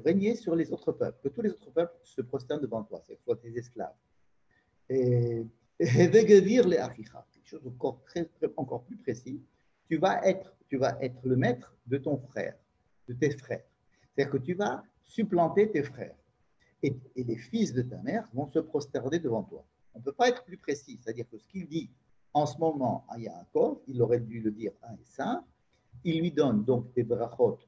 régner sur les autres peuples, que tous les autres peuples se prosternent devant toi, c'est soit tes esclaves. Et Vegevir le Achicha, quelque chose encore plus précis. Tu vas être le maître de ton frère, de tes frères. C'est-à-dire que tu vas supplanter tes frères. Et les fils de ta mère vont se prosterner devant toi. On ne peut pas être plus précis. C'est-à-dire que ce qu'il dit en ce moment à Yaakov, il aurait dû le dire à Esav. Il lui donne donc des brachot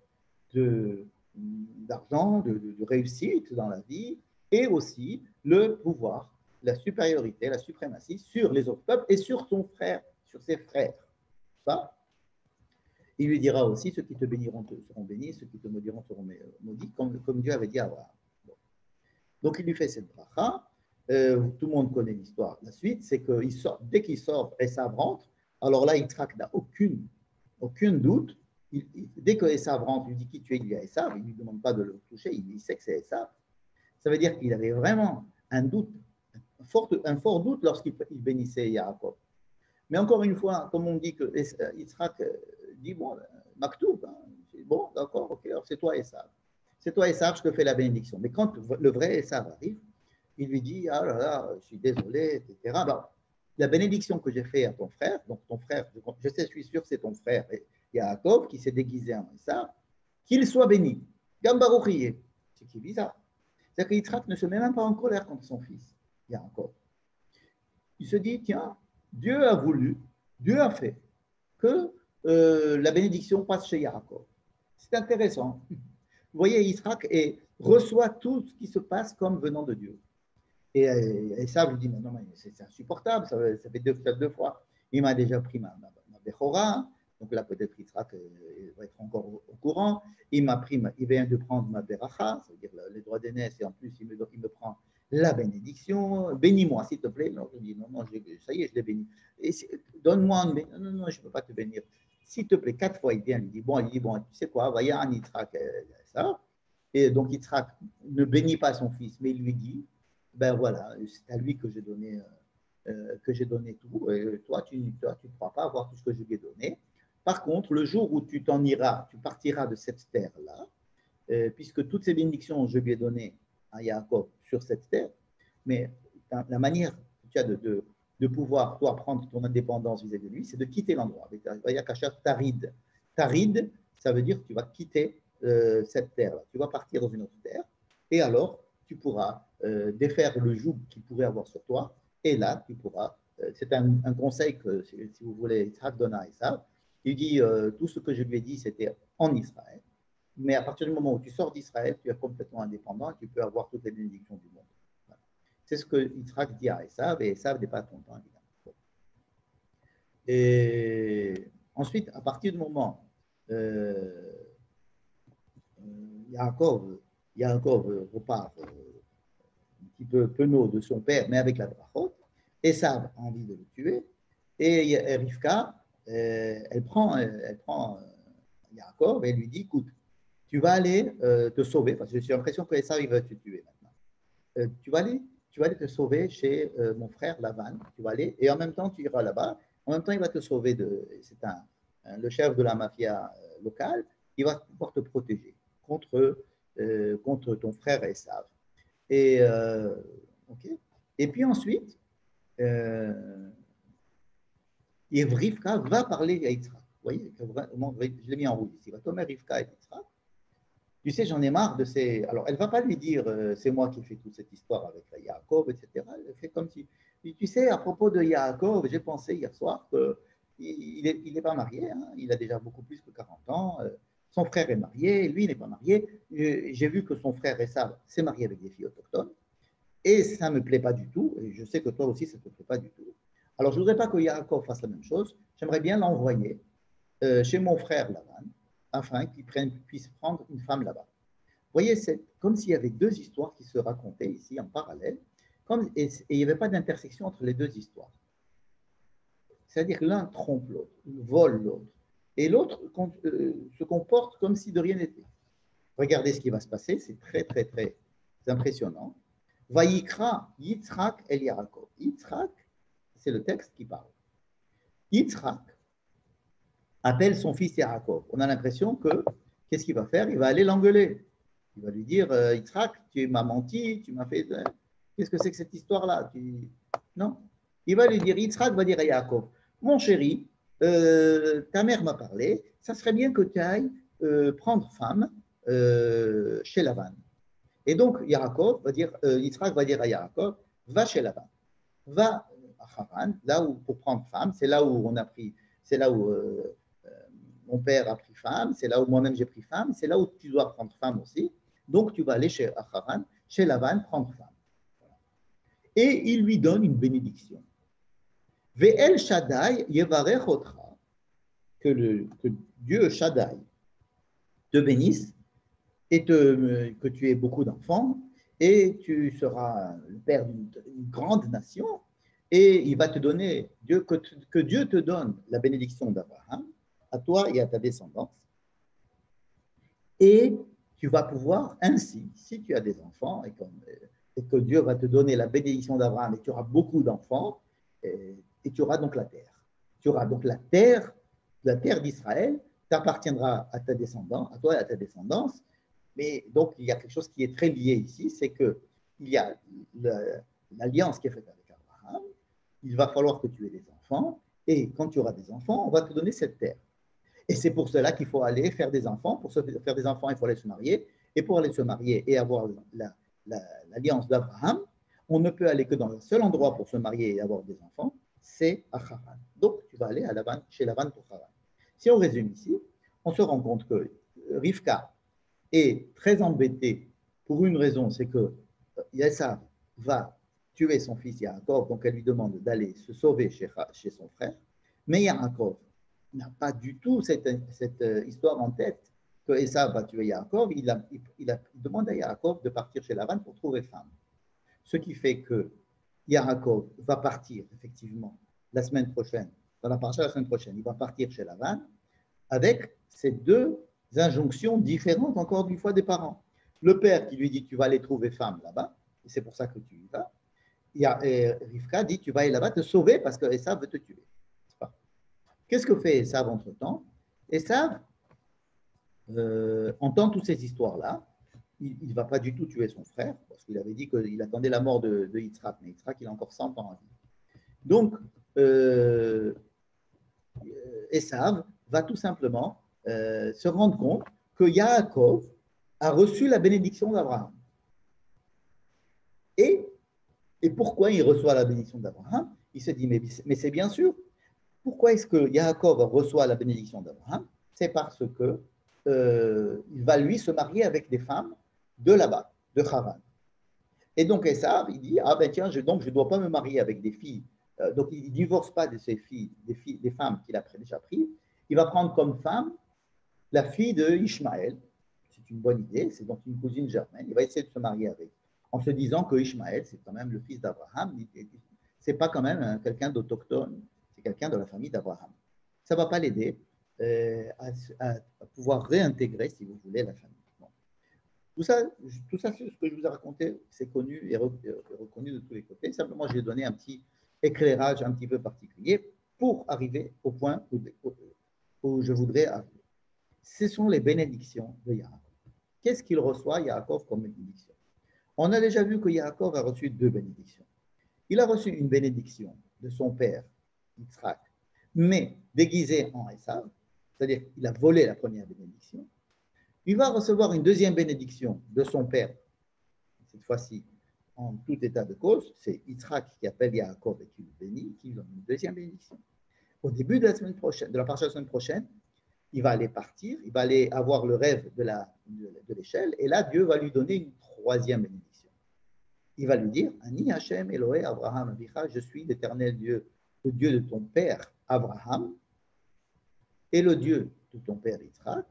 d'argent, de réussite dans la vie, et aussi le pouvoir, la supériorité, la suprématie sur les autres peuples et sur son frère, sur ses frères. Ça, il lui dira aussi, ceux qui te béniront seront bénis, ceux qui te maudiront seront maudits, comme Dieu avait dit à Abraham. Bon. Donc il lui fait cette bracha. Tout le monde connaît l'histoire. La suite, c'est que dès qu'il sort, Esav rentre. Alors là, Yitzhak n'a aucun doute. Dès que Esav rentre, il lui dit qui tu es, il dit à Esav. Il ne lui demande pas de le toucher, il sait que c'est Esav. Ça veut dire qu'il avait vraiment un doute, un fort doute lorsqu'il bénissait Yaakov. Mais encore une fois, comme on dit que Yitzhak dit, bon, Maktoub, hein, bon, d'accord, ok, alors c'est toi Esav. C'est toi Esav, je te fais la bénédiction. Mais quand le vrai Esav arrive, il lui dit, ah là là, je suis désolé, etc. Ben, la bénédiction que j'ai faite à ton frère, donc ton frère, je suis sûr que c'est ton frère Yaakov qui s'est déguisé en Esav, qu'il soit béni. Gambarouchiye. C'est qui est bizarre. C'est-à-dire que Yitzhak ne se met même pas en colère contre son fils, Yaakov. Il se dit, tiens, Dieu a voulu, Dieu a fait que la bénédiction passe chez Yaakov. C'est intéressant. Vous voyez, Yitzhak reçoit tout ce qui se passe comme venant de Dieu. Et ça, je lui dis, mais non, mais c'est insupportable, ça fait deux fois. Il m'a déjà pris ma Bechora, donc là, peut-être Yitzhak va être encore au courant. Il vient de prendre ma Beracha, c'est-à-dire les droits d'aînesse, et en plus, il me prend la bénédiction. Bénis-moi, s'il te plaît. Non, je dis, non, ça y est, je l'ai béni. Donne-moi un bénédiction. Non, je ne peux pas te bénir. S'il te plaît, 4 fois, il vient, il dit, bon, tu sais quoi, va y a un Yitzhak, ça. Et donc, Yitzhak ne bénit pas son fils, mais il lui dit, ben voilà, c'est à lui que j'ai donné tout. Et toi, tu ne pourras pas avoir tout ce que je lui ai donné. Par contre, le jour où tu t'en iras, tu partiras de cette terre-là, puisque toutes ces bénédictions, je lui ai données à Yaakov sur cette terre, mais la manière que tu as de pouvoir, toi, prendre ton indépendance vis-à-vis de lui, c'est de quitter l'endroit. Tarid. Tarid, ça veut dire que tu vas quitter cette terre-là. Tu vas partir dans une autre terre, et alors, tu pourras défaire le joug qu'il pourrait avoir sur toi, et là, tu pourras. C'est un conseil que, si vous voulez, Yitzhak donne à Esav. Il dit tout ce que je lui ai dit, c'était en Israël, mais à partir du moment où tu sors d'Israël, tu es complètement indépendant, tu peux avoir toutes les bénédictions du monde. Voilà. C'est ce que Yitzhak dit à Esav, et Esav n'est pas content, évidemment. Bon. Et ensuite, à partir du moment Yaakov repart un petit peu penaud de son père, mais avec la brachot. Esav a envie de le tuer. Et Rivka, elle prend Yaakov et elle lui dit, écoute, tu vas aller te sauver, parce que j'ai l'impression que Esav, il va te tuer maintenant. Tu vas aller te sauver chez mon frère Lavan. Tu vas aller, et en même temps, tu iras là-bas. En même temps, il va te sauver c'est le chef de la mafia locale. Il va pouvoir te protéger contre ton frère Esav. Et, okay. Et puis ensuite, Rivka va parler à Yitzhak. Vous voyez, je l'ai mis en rouge ici. Va tomber Rivka et Yitzhak. Tu sais, j'en ai marre de ces. Alors, elle ne va pas lui dire c'est moi qui ai fait toute cette histoire avec Yaakov, etc. Elle fait comme si. Tu sais, à propos de Yaakov, j'ai pensé hier soir qu'il n'est pas marié. Hein, il a déjà beaucoup plus que 40 ans. Son frère est marié, lui, il n'est pas marié. J'ai vu que son frère Esav s'est marié avec des filles autochtones. Et ça ne me plaît pas du tout. Et je sais que toi aussi, ça ne te plaît pas du tout. Alors, je ne voudrais pas que Yaakov fasse la même chose. J'aimerais bien l'envoyer chez mon frère Lavan, afin qu'il puisse prendre une femme là-bas. Vous voyez, c'est comme s'il y avait deux histoires qui se racontaient ici en parallèle, Et il n'y avait pas d'intersection entre les deux histoires. C'est-à-dire que l'un trompe l'autre, vole l'autre, et l'autre se comporte comme si de rien n'était. Regardez ce qui va se passer, c'est très, très, très impressionnant. Vayikra Yitzhak el Yaakov. Yitzhak, c'est le texte qui parle. Yitzhak appelle son fils Yaakov. On a l'impression que, qu'est-ce qu'il va faire? Il va aller l'engueuler. Il va lui dire, Yitzhak, tu m'as menti, tu m'as fait... Qu'est-ce que c'est que cette histoire-là? Non. Il va lui dire, Yitzhak va dire à Yaakov, mon chéri, ta mère m'a parlé, ça serait bien que tu ailles prendre femme chez Lavan. Et donc, Yitzhak va dire à Yaakov, va chez Lavan, va à Haran, là où pour prendre femme, c'est là où on a pris, c'est là où mon père a pris femme, c'est là où moi-même j'ai pris femme, c'est là où tu dois prendre femme aussi. Donc, tu vas aller chez Haran, chez Lavan, prendre femme. Et il lui donne une bénédiction. Ve'el Shaddai yevarech otra, que Dieu Shaddai te bénisse et que tu aies beaucoup d'enfants et tu seras le père d'une grande nation et il va te donner, que Dieu te donne la bénédiction d'Abraham à toi et à ta descendance et tu vas pouvoir ainsi, si tu as des enfants et que Dieu va te donner la bénédiction d'Abraham et tu auras beaucoup d'enfants et tu auras donc la terre. Tu auras donc la terre d'Israël t'appartiendra à ta descendance, à toi et à ta descendance. Mais donc, il y a quelque chose qui est très lié ici, c'est qu'il y a l'alliance qui est faite avec Abraham, il va falloir que tu aies des enfants, et quand tu auras des enfants, on va te donner cette terre. Et c'est pour cela qu'il faut aller faire des enfants. Pour se faire des enfants, il faut aller se marier. Et pour aller se marier et avoir l'alliance d'Abraham, on ne peut aller que dans un seul endroit pour se marier et avoir des enfants, c'est à Haran. Donc, tu vas aller chez Lavan pour Haran. Si on résume ici, on se rend compte que Rivka est très embêtée pour une raison, c'est que Esav va tuer son fils Yaakov, donc elle lui demande d'aller se sauver chez son frère. Mais Yaakov n'a pas du tout cette histoire en tête que Esav va tuer Yaakov. Il demande à Yaakov de partir chez Lavan pour trouver femme. Ce qui fait que Yaakov va partir effectivement la semaine prochaine, dans la paracha la semaine prochaine, il va partir chez Lavan avec ces deux injonctions différentes, encore une fois, des parents. Le père qui lui dit, tu vas aller trouver femme là-bas, et c'est pour ça que tu y vas. Rivka dit, tu vas aller là-bas te sauver parce que Esav veut te tuer. Qu'est-ce que fait Esav entre-temps? Esav entend toutes ces histoires-là. Il ne va pas du tout tuer son frère, parce qu'il avait dit qu'il attendait la mort de Yitzhak, mais Yitzhak, il a encore 100 ans à vivre. Donc, Esav va tout simplement se rendre compte que Yaakov a reçu la bénédiction d'Abraham. Et pourquoi il reçoit la bénédiction d'Abraham? Il se dit, mais c'est bien sûr. Pourquoi est-ce que Yaakov reçoit la bénédiction d'Abraham? C'est parce que il va lui se marier avec des femmes de là-bas, de Haran. Et donc Esav, il dit, ah ben tiens, donc je ne dois pas me marier avec des filles. Donc il ne divorce pas de ses filles, des femmes qu'il a déjà prises. Il va prendre comme femme la fille de Ishmaël. C'est une bonne idée, c'est donc une cousine germaine. Il va essayer de se marier avec, en se disant que Ishmaël, c'est quand même le fils d'Abraham. C'est pas quand même quelqu'un d'autochtone, c'est quelqu'un de la famille d'Abraham. Ça ne va pas l'aider à pouvoir réintégrer, si vous voulez, la famille. Bon. Tout ça, ce que je vous ai raconté, c'est connu et reconnu de tous les côtés. Simplement, j'ai donné un petit éclairage un petit peu particulier pour arriver au point où je voudrais arriver. Ce sont les bénédictions de Yaakov. Qu'est-ce qu'il reçoit, Yaakov, comme bénédiction? On a déjà vu que Yaakov a reçu deux bénédictions. Il a reçu une bénédiction de son père, Yitzhak, mais déguisée en Esav, c'est-à-dire qu'il a volé la première bénédiction. Il va recevoir une deuxième bénédiction de son père, cette fois-ci en tout état de cause. C'est Yitzhak qui appelle Yaakov et qui le bénit, qui lui donne une deuxième bénédiction. Au début de la semaine prochaine, de la paracha de la semaine prochaine, il va aller partir, il va aller avoir le rêve de l'échelle, et là, Dieu va lui donner une troisième bénédiction. Il va lui dire, Ani Hashem Elohé Abraham Avicha, je suis l'éternel Dieu, le Dieu de ton père Abraham, et le Dieu de ton père Yitzhak.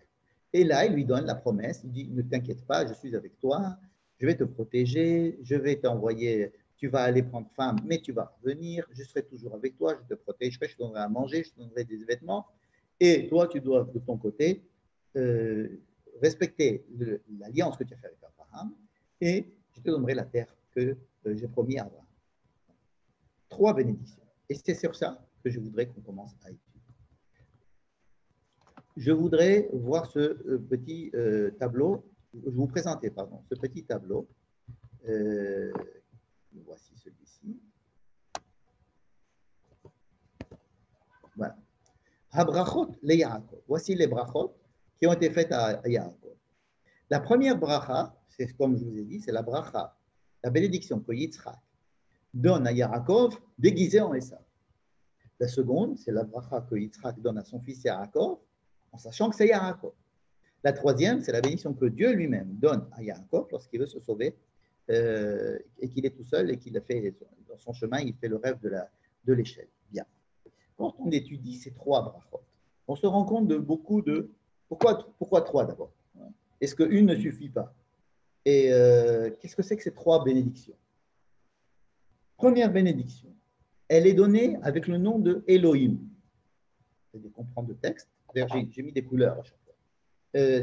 Et là, il lui donne la promesse, il dit, ne t'inquiète pas, je suis avec toi, je vais te protéger, je vais t'envoyer tu vas aller prendre femme, mais tu vas revenir, je serai toujours avec toi, je te protégerai, je te donnerai à manger, je te donnerai des vêtements. Et toi, tu dois, de ton côté, respecter l'alliance que tu as faite avec Abraham, et je te donnerai la terre que j'ai promis à Abraham. 3 bénédictions. Et c'est sur ça que je voudrais qu'on commence à étudier. Je voudrais voir ce petit tableau, je vous présenter, pardon, ce petit tableau. Voici celui-ci. Voilà. Habrachot le Yaakov. Voici les brachot qui ont été faites à Yaakov. La première bracha, c'est comme je vous ai dit, c'est la bracha, la bénédiction que Yitzhak donne à Yaakov déguisé en Esav. La seconde, c'est la bracha que Yitzhak donne à son fils Yaakov, en sachant que c'est Yaakov. La troisième, c'est la bénédiction que Dieu lui-même donne à Yaakov lorsqu'il veut se sauver et qu'il est tout seul et qu'il a fait, dans son chemin, il fait le rêve de l'échelle. Bien. Quand on étudie ces 3 brachot, on se rend compte de beaucoup de... Pourquoi 3 d'abord? Est-ce qu'une ne suffit pas? Et qu'est-ce que c'est que ces 3 bénédictions? Première bénédiction, elle est donnée avec le nom de Elohim. C'est-à-dire qu'on prend le texte, j'ai mis des couleurs à chaque fois.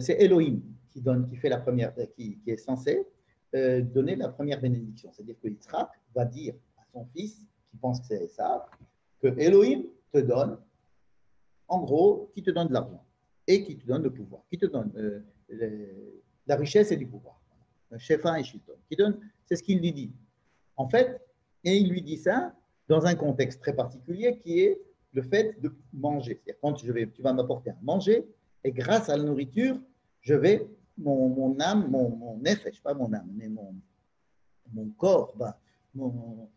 C'est Elohim qui fait la première, qui est censé donner la première bénédiction. C'est-à-dire que Yitzhak va dire à son fils, qui pense que c'est Esav, que Elohim te donne, en gros, qui te donne de l'argent et qui te donne le pouvoir, qui te donne la richesse et du pouvoir. Shefa et Shilton. C'est ce qu'il lui dit. En fait, et il lui dit ça dans un contexte très particulier qui est le fait de manger. C'est-à-dire quand tu vas m'apporter à manger, et grâce à la nourriture, je vais, mon âme, mon nefesh, pas mon âme, mais mon corps, mon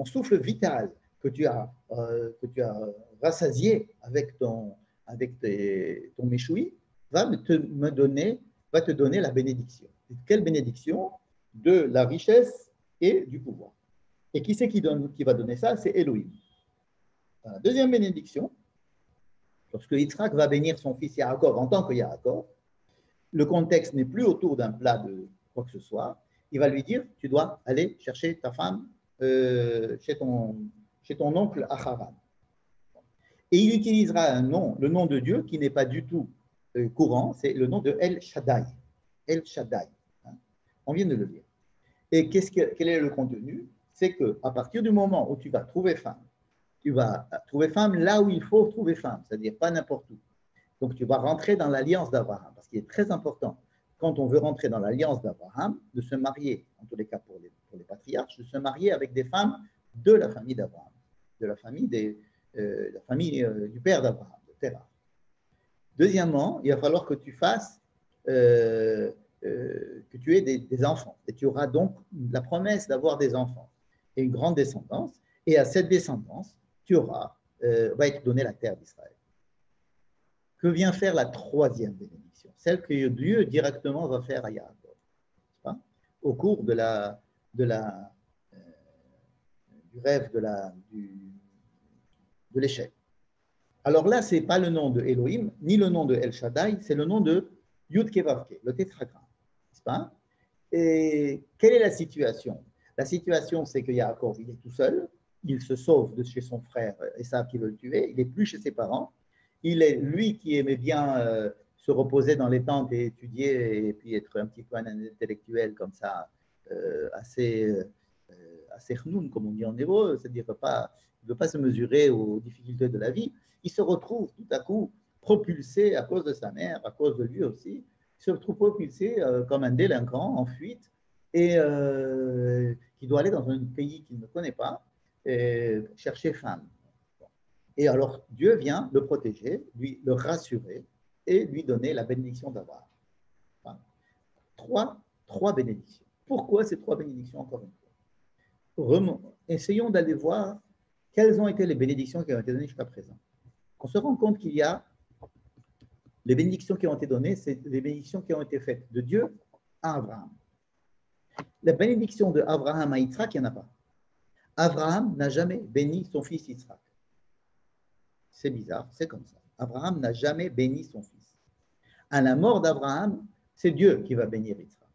souffle vital que tu as rassasié avec ton méchoui, va te donner la bénédiction. Quelle bénédiction? De la richesse et du pouvoir. Et qui c'est qui va donner ça? C'est Elohim. La deuxième bénédiction, lorsque Yitzhak va bénir son fils Yaakov en tant que Yaakov, le contexte n'est plus autour d'un plat de quoi que ce soit. Il va lui dire, tu dois aller chercher ta femme chez ton oncle à Haran. Et il utilisera le nom de Dieu qui n'est pas du tout courant, c'est le nom de El Shaddai. El Shaddai. On vient de le lire. Et quel est le contenu? C'est qu'à partir du moment où tu vas trouver femme, tu vas trouver femme là où il faut trouver femme, c'est-à-dire pas n'importe où. Donc tu vas rentrer dans l'alliance d'Abraham, parce qu'il est très important, quand on veut rentrer dans l'alliance d'Abraham, de se marier, en tous les cas pour les patriarches, de se marier avec des femmes de la famille d'Abraham, de la famille, du père d'Abraham, de Terah. Deuxièmement, il va falloir que tu fasses que tu aies des enfants. Et tu auras donc la promesse d'avoir des enfants et une grande descendance. Et à cette descendance, va être donnée la terre d'Israël. Que vient faire la troisième bénédiction? Celle que Dieu directement va faire à Yaakov. Au cours du rêve de l'échelle. Alors là, ce n'est pas le nom de Elohim, ni le nom de El Shaddai, c'est le nom de Yud-Ke Vav-Ke, le tétragramme. Pas? Et quelle est la situation? La situation, c'est que Yaakov, il est tout seul, il se sauve de chez son frère Esav qui veut le tuer, il n'est plus chez ses parents, il est lui qui aimait bien se reposer dans les tentes et étudier et puis être un petit peu un intellectuel comme ça, assez chnoun, comme on dit en hébreu, c'est-à-dire qu'il ne veut pas se mesurer aux difficultés de la vie, il se retrouve tout à coup propulsé à cause de sa mère, à cause de lui aussi, se retrouve propulsé comme un délinquant en fuite et qui doit aller dans un pays qu'il ne connaît pas et chercher femme. Et alors Dieu vient le protéger, le rassurer et lui donner la bénédiction d'Abraham. Enfin, trois bénédictions. Pourquoi ces 3 bénédictions encore une fois? Essayons d'aller voir quelles ont été les bénédictions qui ont été données jusqu'à présent. On se rend compte qu'il y a les bénédictions qui ont été données, c'est les bénédictions qui ont été faites de Dieu à Abraham. La bénédiction de Abraham à Yitzhak, il n'y en a pas. Abraham n'a jamais béni son fils Yitzhak. C'est bizarre, c'est comme ça. Abraham n'a jamais béni son fils. À la mort d'Abraham, c'est Dieu qui va bénir Yitzhak.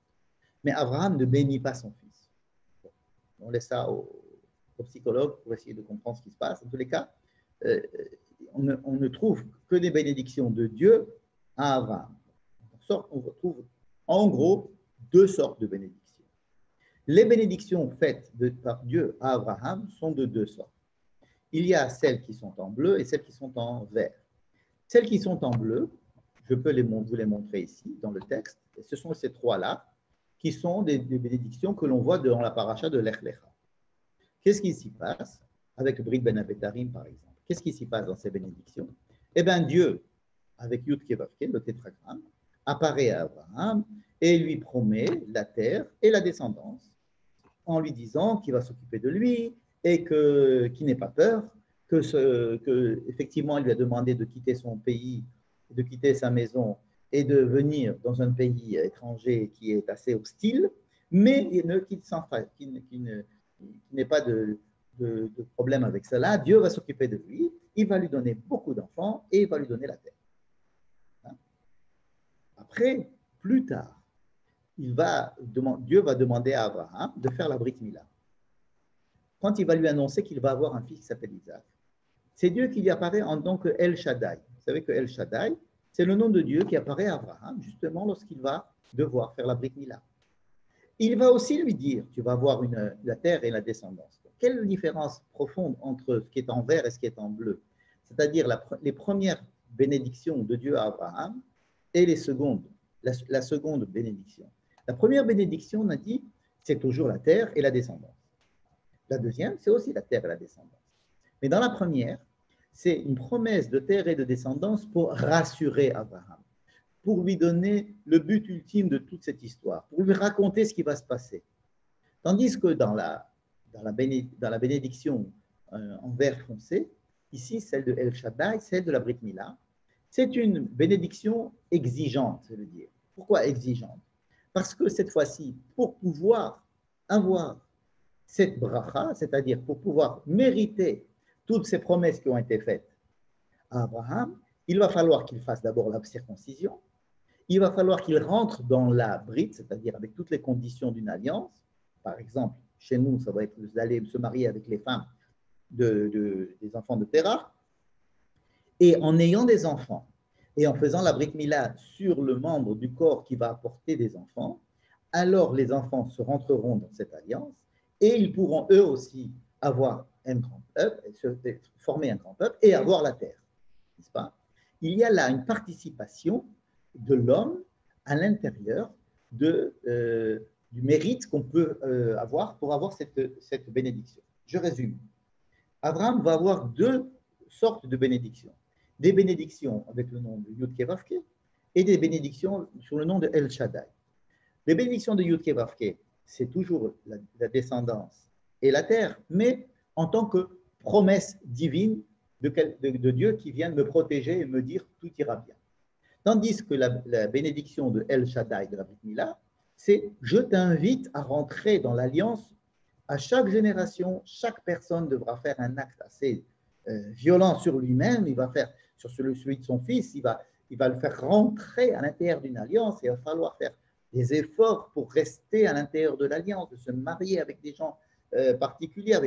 mais Abraham ne bénit pas son fils. On laisse ça aux psychologues pour essayer de comprendre ce qui se passe. En tous les cas, on ne trouve que des bénédictions de Dieu à Abraham. On retrouve en gros deux sortes de bénédictions. Les bénédictions faites par Dieu à Abraham sont de deux sortes. Il y a celles qui sont en bleu et celles qui sont en vert. Celles qui sont en bleu, je peux vous les montrer ici dans le texte. Et ce sont ces trois-là qui sont des bénédictions que l'on voit dans la paracha de Lech Lecha. Qu'est-ce qui s'y passe avec Brit Ben Abetarim, par exemple? Qu'est-ce qui s'y passe dans ces bénédictions? Eh bien, Dieu, avec Yud Kevavke, le tétragramme, apparaît à Abraham et lui promet la terre et la descendance en lui disant qu'il va s'occuper de lui et qu'il n'ait pas peur, que effectivement, il lui a demandé de quitter son pays, de quitter sa maison et de venir dans un pays étranger qui est assez hostile, mais qu'il n'ait pas de problème avec cela. Dieu va s'occuper de lui, il va lui donner beaucoup d'enfants et il va lui donner la terre. Après, plus tard, Dieu va demander à Abraham de faire la Brit Mila. Quand il va lui annoncer qu'il va avoir un fils qui s'appelle Isaac, c'est Dieu qui lui apparaît en tant que El Shaddai. Vous savez que El Shaddai, c'est le nom de Dieu qui apparaît à Abraham justement lorsqu'il va devoir faire la Brit Mila. Il va aussi lui dire, tu vas avoir la terre et la descendance. Quelle différence profonde entre ce qui est en vert et ce qui est en bleu? C'est-à-dire les premières bénédictions de Dieu à Abraham et les secondes, la seconde bénédiction. La première bénédiction, on a dit, c'est toujours la terre et la descendance. La deuxième, c'est aussi la terre et la descendance. Mais dans la première, c'est une promesse de terre et de descendance pour rassurer Abraham, pour lui donner le but ultime de toute cette histoire, pour lui raconter ce qui va se passer. Tandis que dans la bénédiction en vert foncé, ici, celle de El Shaddai, celle de la Brit Mila, c'est une bénédiction exigeante, je veux dire. Pourquoi exigeante? Parce que cette fois-ci, pour pouvoir avoir cette bracha, c'est-à-dire pour pouvoir mériter toutes ces promesses qui ont été faites à Abraham, il va falloir qu'il fasse d'abord la circoncision, il va falloir qu'il rentre dans la brite, c'est-à-dire avec toutes les conditions d'une alliance. Par exemple, chez nous, ça va être d'aller se marier avec les femmes des enfants de Terah. Et en ayant des enfants et en faisant la Brit Mila sur le membre du corps qui va apporter des enfants, alors les enfants se rentreront dans cette alliance et ils pourront eux aussi avoir un grand peuple, former un grand peuple et avoir la terre. N'est-ce pas? Il y a là une participation de l'homme à l'intérieur du mérite qu'on peut avoir pour avoir cette bénédiction. Je résume. Abraham va avoir deux sortes de bénédictions. Des bénédictions avec le nom de Yud Kevavke et des bénédictions sur le nom de El Shaddai. Les bénédictions de Yud Kevavke, c'est toujours la descendance et la terre, mais en tant que promesse divine de Dieu qui vient me protéger et me dire tout ira bien. Tandis que la bénédiction de El Shaddai, de la Brit Mila, c'est je t'invite à rentrer dans l'alliance. À chaque génération, chaque personne devra faire un acte assez violent sur lui-même, il va faire sur celui de son fils, il va le faire rentrer à l'intérieur d'une alliance, et il va falloir faire des efforts pour rester à l'intérieur de l'alliance, de se marier avec des gens particuliers,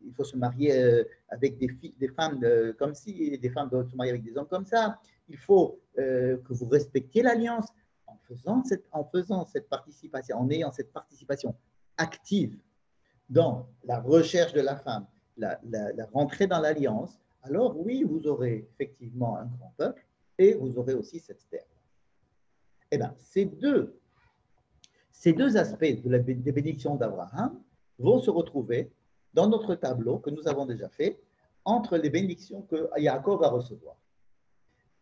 il faut se marier avec des femmes comme ci, des femmes doivent se marier avec des hommes comme ça, il faut que vous respectiez l'alliance en faisant cette participation, en ayant cette participation active dans la recherche de la femme, la rentrée dans l'alliance, alors oui, vous aurez effectivement un grand peuple et vous aurez aussi cette terre. Eh bien, ces deux aspects des bénédictions d'Abraham vont se retrouver dans notre tableau que nous avons déjà fait entre les bénédictions que Yaakov va recevoir.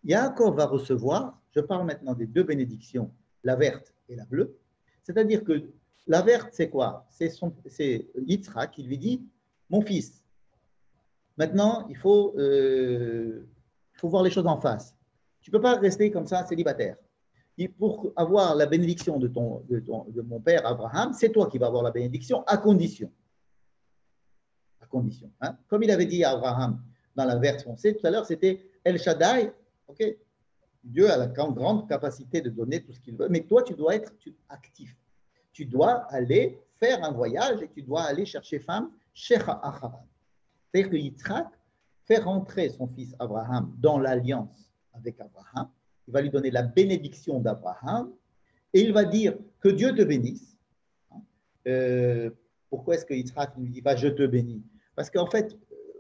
Yaakov va recevoir, je parle maintenant des deux bénédictions, la verte et la bleue, c'est-à-dire que la verte, c'est quoi? C'est Yitzhak qui lui dit, mon fils, maintenant, il faut voir les choses en face. Tu ne peux pas rester comme ça célibataire. Et pour avoir la bénédiction de mon père Abraham, c'est toi qui vas avoir la bénédiction à condition. À condition. Hein? Comme il avait dit à Abraham dans la verte foncée tout à l'heure, c'était El Shaddai. Okay? Dieu a la grande capacité de donner tout ce qu'il veut, mais toi, tu dois être actif. tu dois aller faire un voyage et tu dois aller chercher femme chez Abraham. C'est-à-dire que Yitzhak fait rentrer son fils Abraham dans l'alliance avec Abraham. Il va lui donner la bénédiction d'Abraham et il va dire que Dieu te bénisse. Pourquoi est-ce que Yitzhak ne lui dit pas je te bénis? Parce qu'en fait,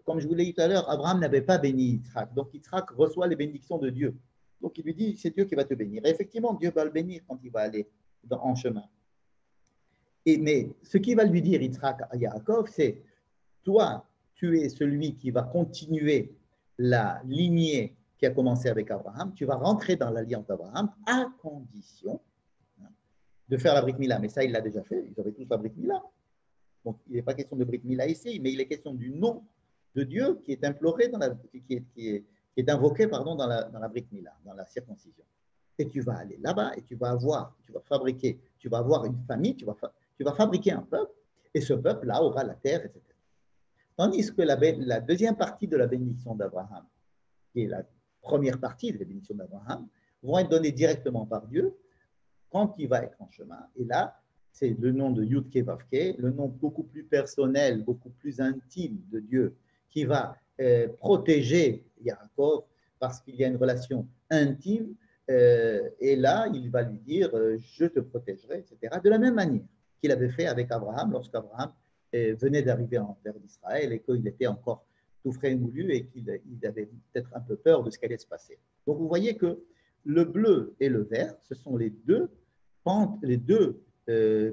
comme je vous l'ai dit tout à l'heure, Abraham n'avait pas béni Yitzhak. Donc Yitzhak reçoit les bénédictions de Dieu. Donc il lui dit c'est Dieu qui va te bénir. Et effectivement, Dieu va le bénir quand il va aller en chemin. Mais ce qu'il va lui dire Yitzhak à Yaakov, c'est toi, tu es celui qui va continuer la lignée qui a commencé avec Abraham. Tu vas rentrer dans l'alliance d'Abraham à condition de faire la Brit Mila. Mais ça, il l'a déjà fait. Ils avaient tous la Brit Mila. Donc, il n'est pas question de Brit Mila ici, mais il est question du nom de Dieu qui est imploré, qui est invoqué dans la Brit Mila, dans la circoncision. Et tu vas aller là-bas et tu vas avoir une famille, tu vas fabriquer un peuple, et ce peuple-là aura la terre, etc. Tandis que la deuxième partie de la bénédiction d'Abraham, qui est la première partie de la bénédiction d'Abraham, vont être données directement par Dieu quand il va être en chemin. Et là, c'est le nom de Yud-Ke Vav-Ke, le nom beaucoup plus personnel, beaucoup plus intime de Dieu, qui va protéger Yaakov parce qu'il y a une relation intime. Et là, il va lui dire je te protégerai, etc. De la même manière qu'il avait fait avec Abraham lorsqu'Abraham venait d'arriver en terre d'Israël et qu'il était encore tout frais et moulu et qu'il avait peut-être un peu peur de ce qui allait se passer. Donc vous voyez que le bleu et le vert, ce sont les deux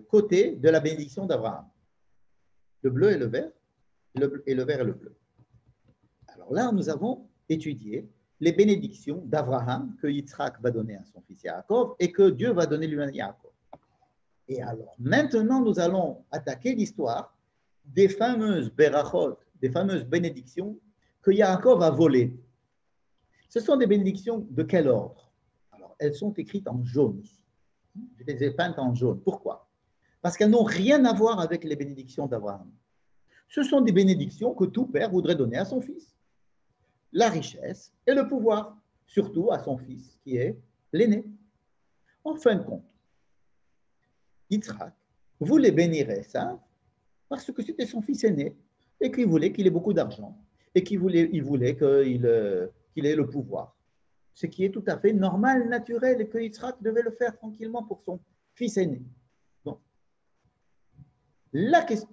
côtés de la bénédiction d'Abraham. Le bleu et le vert, et le vert et le bleu. Alors là, nous avons étudié les bénédictions d'Abraham que Yitzhak va donner à son fils Yaakov et que Dieu va donner lui-même à Yaakov. Et alors, maintenant, nous allons attaquer l'histoire des fameuses berachot, des fameuses bénédictions que Yaakov a volées. Ce sont des bénédictions de quel ordre? Alors, elles sont écrites en jaune ici. Je les ai peintes en jaune. Pourquoi? Parce qu'elles n'ont rien à voir avec les bénédictions d'Abraham. Ce sont des bénédictions que tout père voudrait donner à son fils. La richesse et le pouvoir, surtout à son fils qui est l'aîné. En fin de compte, Yitzhak voulait bénir Esav parce que c'était son fils aîné et qu'il voulait qu'il ait beaucoup d'argent et qu'il voulait qu'il ait le pouvoir. Ce qui est tout à fait normal, naturel et que Yitzhak devait le faire tranquillement pour son fils aîné. Donc,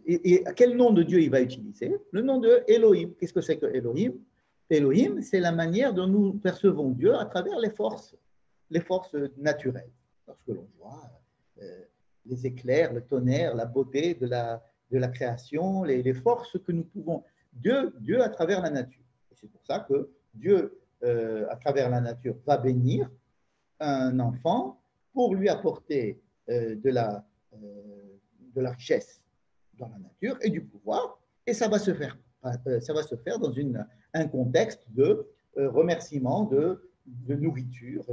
et quel nom de Dieu il va utiliser? Le nom de Elohim. Qu'est-ce que c'est que Elohim? Elohim, c'est la manière dont nous percevons Dieu à travers les forces naturelles. Lorsque l'on voit les éclairs, le tonnerre, la beauté de la création, les forces que nous pouvons. Dieu à travers la nature. Et c'est pour ça que Dieu, à travers la nature, va bénir un enfant pour lui apporter de la richesse dans la nature et du pouvoir. Et ça va se faire dans un contexte de remerciement, de nourriture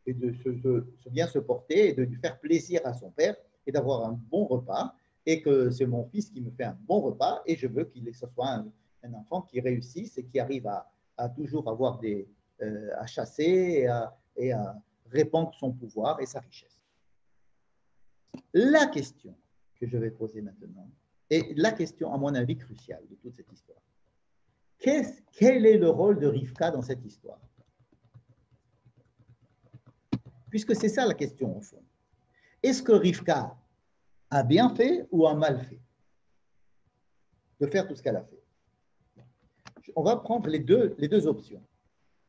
et de bien se porter et de lui faire plaisir à son père et d'avoir un bon repas et que c'est mon fils qui me fait un bon repas et je veux que ce soit un enfant qui réussisse et qui arrive à toujours avoir à chasser et à répandre son pouvoir et sa richesse. La question que je vais poser maintenant est la question, à mon avis, cruciale de toute cette histoire. Quel est le rôle de Rivka dans cette histoire? Puisque c'est ça la question au fond. Est-ce que Rivka a bien fait ou a mal fait de faire tout ce qu'elle a fait? On va prendre les deux options.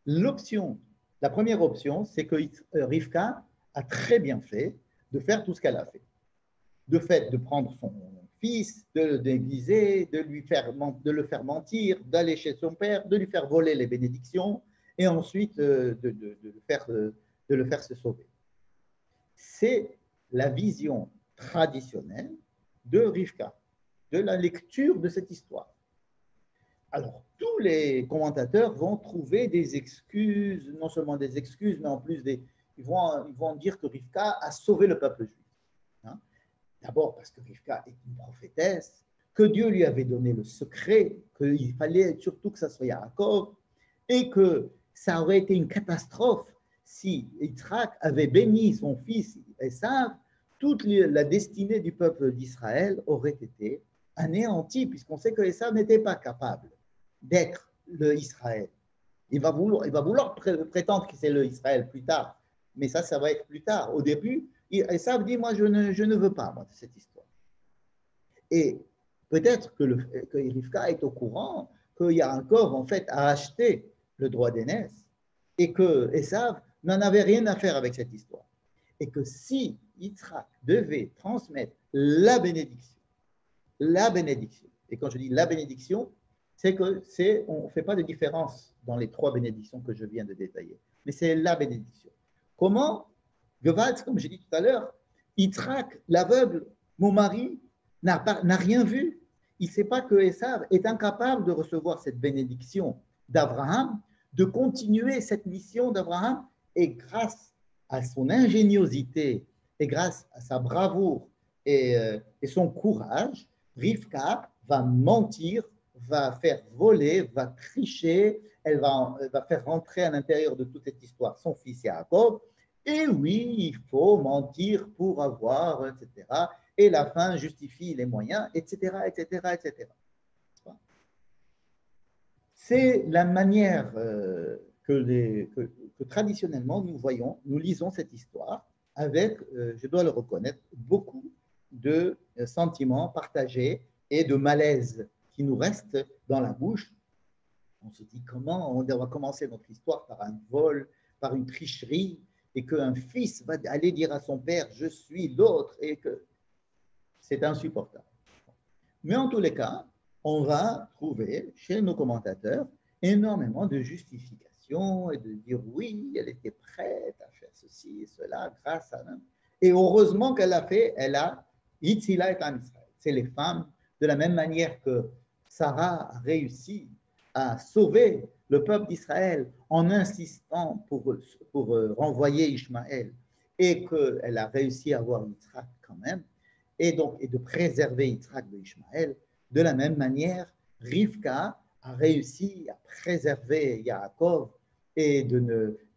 La première option, c'est que Rivka a très bien fait de faire tout ce qu'elle a fait. De prendre son fils, de le déguiser, de le faire mentir, d'aller chez son père, de lui faire voler les bénédictions et ensuite de le faire se sauver. C'est la vision traditionnelle de Rivka, de la lecture de cette histoire. Alors, tous les commentateurs vont trouver des excuses, non seulement des excuses, mais en plus, ils vont dire que Rivka a sauvé le peuple juif. Hein? D'abord parce que Rivka est une prophétesse, que Dieu lui avait donné le secret, qu'il fallait surtout que ça soit Yaakov, et que ça aurait été une catastrophe si Yitzhak avait béni son fils Esav toute la destinée du peuple d'Israël aurait été anéantie, puisqu'on sait que Ésav n'était pas capable d'être le Israël. Il va vouloir prétendre que c'est le Israël plus tard, mais ça va être plus tard. Au début, Ésav dit, moi, je ne veux pas, moi, de cette histoire. Et peut-être que Rivka est au courant qu'il y a encore, en fait, à acheter le droit d'aînesse et que Ésav n'en avait rien à faire avec cette histoire. Et que si Yitzhak devait transmettre la bénédiction, et quand je dis la bénédiction, c'est on ne fait pas de différence dans les trois bénédictions que je viens de détailler, mais c'est la bénédiction. Comment Gewalt, comme j'ai dit tout à l'heure, Yitzhak, l'aveugle, mon mari, n'a rien vu. Il ne sait pas que Esav est incapable de recevoir cette bénédiction d'Abraham, de continuer cette mission d'Abraham, et grâce à son ingéniosité et grâce à sa bravoure et son courage, Rivka va mentir, va faire voler, va tricher, elle va faire rentrer à l'intérieur de toute cette histoire son fils Yaakov. Et oui, il faut mentir pour avoir, etc. Et la fin justifie les moyens, etc., etc., etc. C'est la manière que traditionnellement nous lisons cette histoire avec, je dois le reconnaître, beaucoup de sentiments partagés et de malaise qui nous restent dans la bouche. On se dit comment on va commencer notre histoire par un vol, par une tricherie, et qu'un fils va aller dire à son père « je suis l'autre » et que c'est insupportable. Mais en tous les cas, on va trouver chez nos commentateurs énormément de justifications et de dire oui, elle était prête à faire ceci et cela grâce à l'un. Et heureusement qu'elle a fait, elle a Yitzhila et Am Israël. C'est les femmes, de la même manière que Sarah a réussi à sauver le peuple d'Israël en insistant pour renvoyer Ishmaël et qu'elle a réussi à avoir Yitzhak quand même, et de préserver Yitzhak de Ishmaël. De la même manière, Rivka a réussi à préserver Yaakov et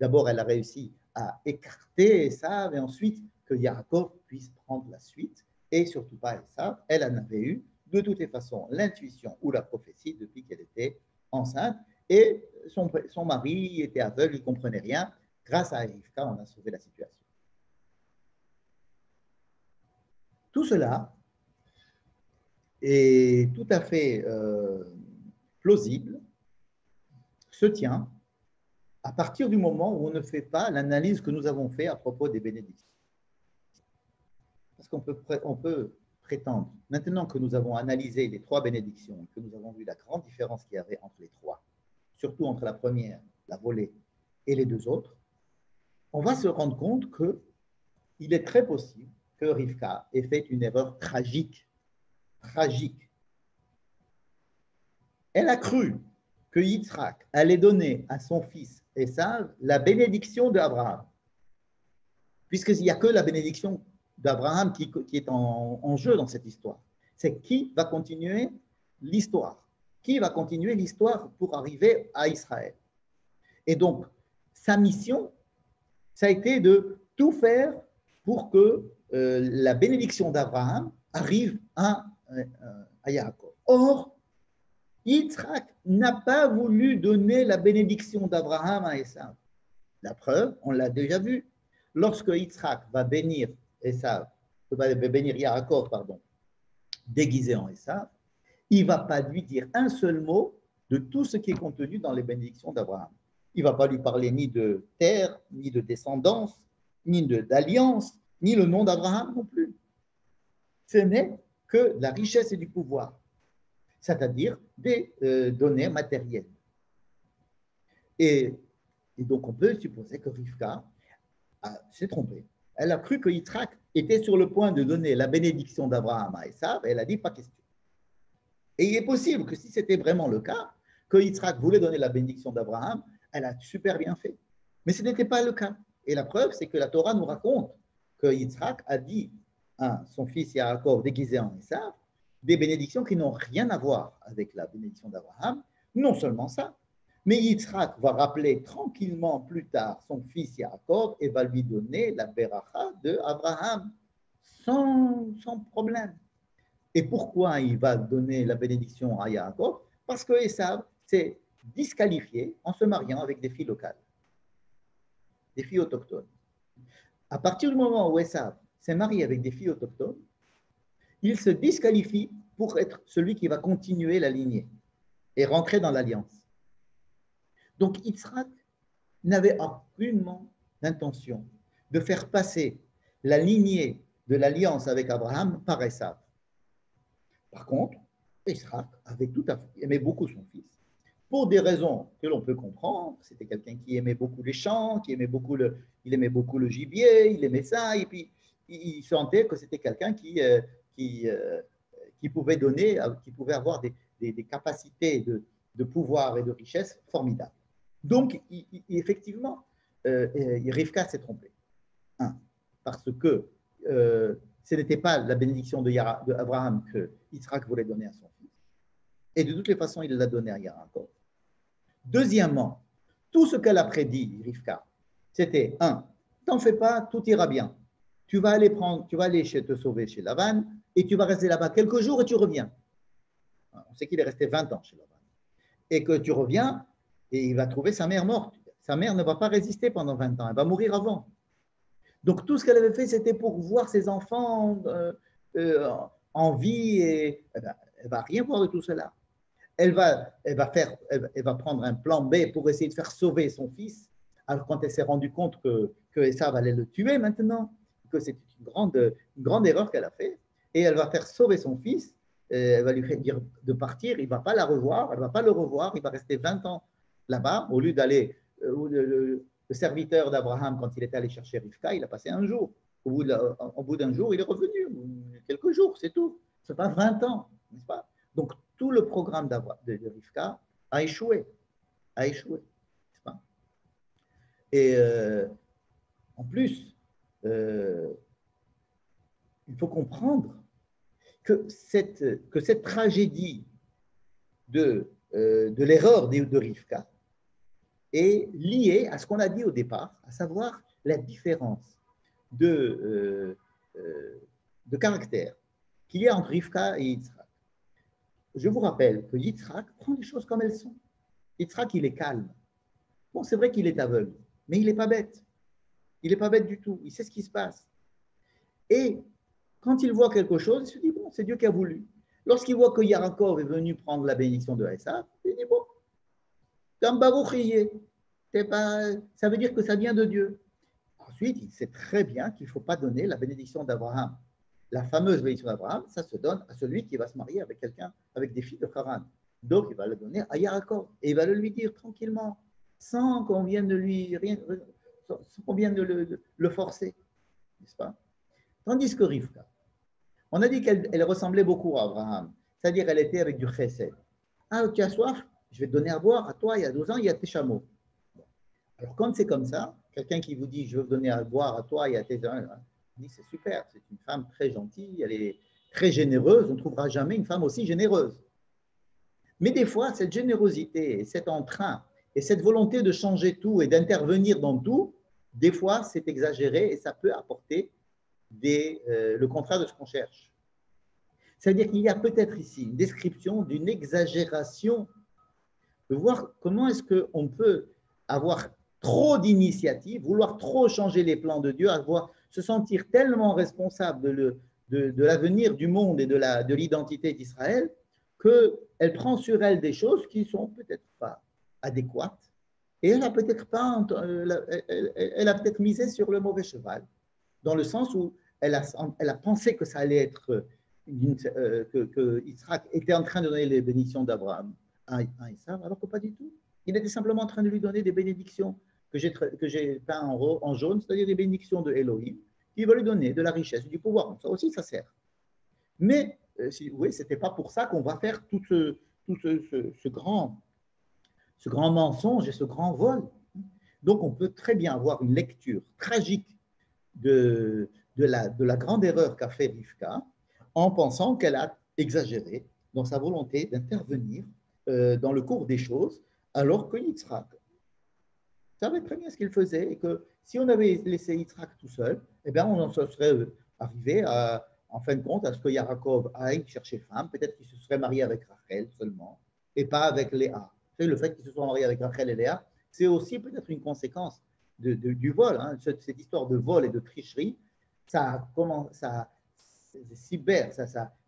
d'abord elle a réussi à écarter Esav et ensuite que Yaakov puisse prendre la suite et surtout pas Esav. Elle en avait eu de toutes les façons l'intuition ou la prophétie depuis qu'elle était enceinte et son mari était aveugle, il ne comprenait rien. Grâce à Rivka, on a sauvé la situation. Tout cela est tout à fait plausible, se tient à partir du moment où on ne fait pas l'analyse que nous avons faite à propos des bénédictions. Parce qu'on peut prétendre, maintenant que nous avons analysé les trois bénédictions, que nous avons vu la grande différence qu'il y avait entre les trois, surtout entre la première, la volée, et les deux autres, on va se rendre compte qu'il est très possible que Rivka ait fait une erreur tragique. Elle a cru que Yitzhak allait donner à son fils Esav la bénédiction d'Abraham, puisqu'il n'y a que la bénédiction d'Abraham qui est en jeu dans cette histoire. C'est qui va continuer l'histoire, qui va continuer l'histoire pour arriver à Israël. Et donc, sa mission, ça a été de tout faire pour que la bénédiction d'Abraham arrive à Yaakov. Or, Yitzhak n'a pas voulu donner la bénédiction d'Abraham à Esav. La preuve, on l'a déjà vu. Lorsque Yitzhak va bénir Yaakov, déguisé en Esav, il ne va pas lui dire un seul mot de tout ce qui est contenu dans les bénédictions d'Abraham. Il ne va pas lui parler ni de terre, ni de descendance, ni d'alliance, ni le nom d'Abraham non plus. Ce n'est que la richesse et du pouvoir, c'est-à-dire des données matérielles. Et donc, on peut supposer que Rivka s'est trompée. Elle a cru que Yitzhak était sur le point de donner la bénédiction d'Abraham à Esav, et elle a dit pas question. Et il est possible que si c'était vraiment le cas, que Yitzhak voulait donner la bénédiction d'Abraham, elle a super bien fait. Mais ce n'était pas le cas. Et la preuve, c'est que la Torah nous raconte que Yitzhak a dit à son fils Yaakov, déguisé en Esav, des bénédictions qui n'ont rien à voir avec la bénédiction d'Abraham. Non seulement ça, mais Yitzhak va rappeler tranquillement plus tard son fils Yaakov et va lui donner la beracha d'Abraham, sans problème. Et pourquoi il va donner la bénédiction à Yaakov? Parce que Esav s'est disqualifié en se mariant avec des filles locales, des filles autochtones. À partir du moment où Esav s'est marié avec des filles autochtones, il se disqualifie pour être celui qui va continuer la lignée et rentrer dans l'alliance. Donc Yitzhak n'avait aucunement l'intention de faire passer la lignée de l'alliance avec Abraham par Esav. Par contre, Yitzhak avait tout à fait aimé beaucoup son fils. Pour des raisons que l'on peut comprendre, c'était quelqu'un qui aimait beaucoup les champs, il aimait beaucoup le gibier, il aimait ça, et puis il sentait que c'était quelqu'un qui pouvait donner, qui pouvait avoir des capacités de pouvoir et de richesse formidables. Donc, effectivement, Rivka s'est trompé. Parce que ce n'était pas la bénédiction d'Abraham que Yitzhak voulait donner à son fils. Et de toutes les façons, il l'a donné à Yaakov. Deuxièmement, tout ce qu'elle a prédit, Rivka, c'était t'en fais pas, tout ira bien. Tu vas aller te sauver chez Lavan et tu vas rester là-bas quelques jours et tu reviens. On sait qu'il est resté 20 ans chez Lavan. Et que tu reviens et il va trouver sa mère morte. Sa mère ne va pas résister pendant 20 ans, elle va mourir avant. Donc tout ce qu'elle avait fait, c'était pour voir ses enfants en vie et elle ne va rien voir de tout cela. Elle va prendre un plan B pour essayer de faire sauver son fils. Alors quand elle s'est rendue compte que Esav allait le tuer maintenant, que c'était une grande erreur qu'elle a faite, et elle va faire sauver son fils, elle va lui dire de partir, il ne va pas la revoir, elle ne va pas le revoir, il va rester 20 ans là-bas, au lieu d'aller, le serviteur d'Abraham, quand il était allé chercher Rivka, il a passé un jour. Au bout d'un jour, il est revenu, quelques jours, c'est tout. Ce n'est pas 20 ans, n'est-ce pas? Donc, tout le programme de Rivka a échoué. N'est-ce pas? Et en plus, il faut comprendre que cette tragédie de l'erreur de Rivka est liée à ce qu'on a dit au départ, à savoir la différence de caractère qu'il y a entre Rivka et Yitzhak. Je vous rappelle que Yitzhak prend les choses comme elles sont. Yitzhak, il est calme. Bon, c'est vrai qu'il est aveugle, mais il n'est pas bête. Il n'est pas bête du tout. Il sait ce qui se passe. Et quand il voit quelque chose, il se dit, bon, c'est Dieu qui a voulu. Lorsqu'il voit que Yaakov est venu prendre la bénédiction de Esav, il dit, bon, ça veut dire que ça vient de Dieu. Ensuite, il sait très bien qu'il ne faut pas donner la bénédiction d'Abraham. La fameuse bénédiction d'Abraham, ça se donne à celui qui va se marier avec quelqu'un, avec des filles de Haran. Donc, il va le donner à Yaakov et il va le lui dire tranquillement, sans qu'on vienne de le forcer, n'est-ce pas? Tandis que Rivka, on a dit qu'elle ressemblait beaucoup à Abraham, c'est-à-dire elle était avec du chesed. Ah, tu as soif? Je vais te donner à boire à toi, il y a 12 ans, il y a tes chameaux. Alors, quand c'est comme ça, quelqu'un qui vous dit, je veux donner à boire à toi et à tes gens, dit, c'est super, c'est une femme très gentille, elle est très généreuse, on ne trouvera jamais une femme aussi généreuse. Mais des fois, cette générosité, cet entrain et cette volonté de changer tout et d'intervenir dans tout, des fois, c'est exagéré et ça peut apporter le contraire de ce qu'on cherche. C'est-à-dire qu'il y a peut-être ici une description d'une exagération, de voir comment est-ce qu'on peut avoir trop d'initiatives, vouloir trop changer les plans de Dieu, se sentir tellement responsable de l'avenir du monde et de l'identité d'Israël qu'elle prend sur elle des choses qui ne sont peut-être pas adéquates et elle a peut-être misé sur le mauvais cheval, dans le sens où elle a pensé que ça allait être que Yitzhak était en train de donner les bénédictions d'Abraham à Esav, alors que pas du tout. Il était simplement en train de lui donner des bénédictions que j'ai peint en jaune, c'est-à-dire des bénédictions de Elohim, qui va lui donner de la richesse, du pouvoir. Ça aussi, ça sert. Mais, si vous voyez, ce n'était pas pour ça qu'on va faire tout ce grand mensonge et ce grand vol. Donc, on peut très bien avoir une lecture tragique de la grande erreur qu'a fait Rivka en pensant qu'elle a exagéré dans sa volonté d'intervenir dans le cours des choses, alors que Yitzhak savait très bien ce qu'il faisait et que si on avait laissé Yitzhak tout seul, eh bien on en serait arriver en fin de compte à ce que Yaakov aille chercher femme. Peut-être qu'il se serait marié avec Rachel seulement et pas avec Léa. Le fait qu'il se soit marié avec Rachel et Léa, c'est aussi peut-être une conséquence du vol. Hein. Cette histoire de vol et de tricherie, ça a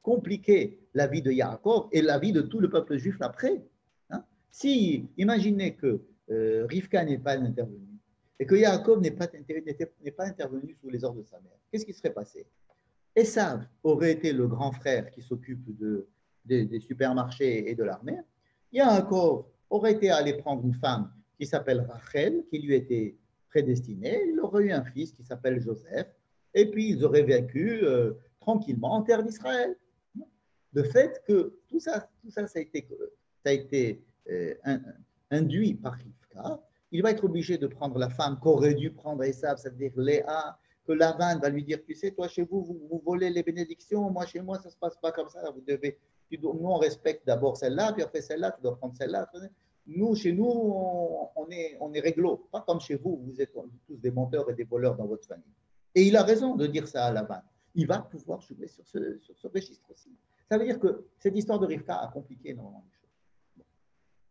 compliqué la vie de Yaakov et la vie de tout le peuple juif après. Hein. Si, imaginez que Rivka n'est pas intervenue et que Yaakov n'est pas intervenu sous les ordres de sa mère, qu'est-ce qui serait passé? Esav aurait été le grand frère qui s'occupe des supermarchés et de l'armée. Yaakov aurait été allé prendre une femme qui s'appelle Rachel, qui lui était prédestinée. Il aurait eu un fils qui s'appelle Joseph. Et puis, ils auraient vécu tranquillement en terre d'Israël. Le fait que tout ça a été induit par Rivka, il va être obligé de prendre la femme qu'aurait dû prendre Esav, c'est-à-dire Léa, que Lavan va lui dire, tu sais, toi, chez vous, vous volez les bénédictions, moi, chez moi, ça ne se passe pas comme ça. Nous, on respecte d'abord celle-là, puis après celle-là, tu dois prendre celle-là. Nous, chez nous, on est réglo, pas comme chez vous, vous êtes tous des menteurs et des voleurs dans votre famille. Et il a raison de dire ça à Lavan. Il va pouvoir jouer sur ce registre aussi. Ça veut dire que cette histoire de Rivka a compliqué énormément les choses.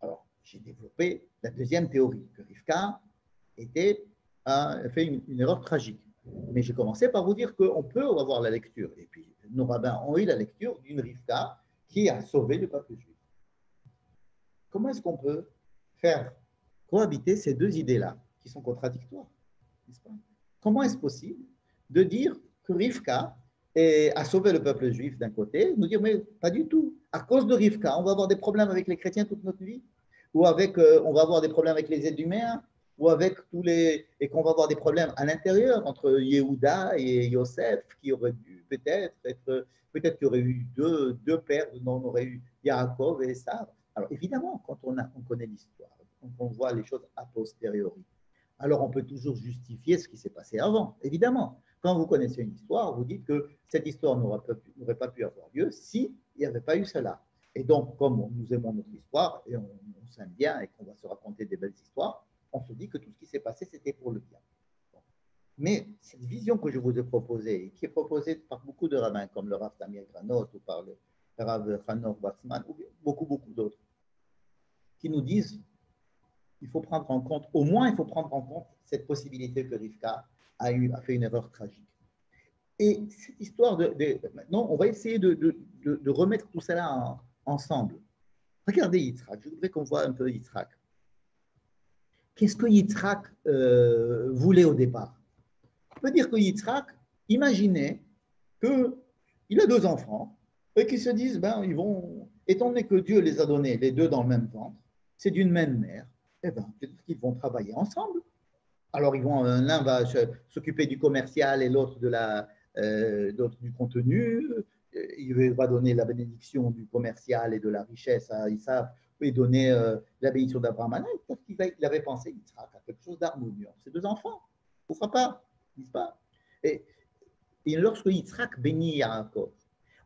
Alors, j'ai développé la deuxième théorie, que Rivka a fait une erreur tragique. Mais j'ai commencé par vous dire qu'on peut avoir la lecture. Et puis, nos rabbins ont eu la lecture d'une Rivka qui a sauvé le peuple juif. Comment est-ce qu'on peut faire cohabiter ces deux idées-là, qui sont contradictoires, n'est-ce pas? Comment est-ce possible de dire que Rivka a sauvé le peuple juif d'un côté, nous dire, mais pas du tout. À cause de Rivka, on va avoir des problèmes avec les chrétiens toute notre vie, ou on va avoir des problèmes avec les Éduméens, ou avec et qu'on va avoir des problèmes à l'intérieur entre Yehuda et Yosef, qui auraient dû peut-être qu'il y aurait eu deux pères, non, on aurait eu Yaakov et Esav. Alors évidemment, quand on connaît l'histoire, quand on voit les choses a posteriori, alors on peut toujours justifier ce qui s'est passé avant, évidemment. Quand vous connaissez une histoire, vous dites que cette histoire n'aurait pas pu avoir lieu s'il n'y avait pas eu cela. Et donc, comme nous aimons notre histoire et on s'aime bien et qu'on va se raconter des belles histoires, on se dit que tout ce qui s'est passé, c'était pour le bien. Mais cette vision que je vous ai proposée, qui est proposée par beaucoup de rabbins, comme le Rav Tamir Granot ou par le Rav Hanor Waxman, ou beaucoup d'autres, qui nous disent il faut prendre en compte, au moins il faut prendre en compte cette possibilité que Rivka a fait une erreur tragique. Et cette histoire maintenant, on va essayer de remettre tout cela ensemble. Regardez Yitzhak, je voudrais qu'on voit un peu Yitzhak. Qu'est-ce que Yitzhak voulait au départ? On peut dire que Yitzhak imaginait qu'il a deux enfants et qu'ils se disent, étant donné que Dieu les a donnés les deux dans le même ventre, c'est d'une même mère, peut-être qu'ils vont travailler ensemble. Alors, l'un va s'occuper du commercial et l'autre du contenu. Il va donner la bénédiction du commercial et de la richesse à Isaac et donner la bénédiction d'Abraham. Peut-être qu'il avait pensé Yitzhak à quelque chose d'harmonieux. Ces deux enfants, pourquoi pas, n'est-ce pas? Et lorsque Yitzhak bénit Yaakov,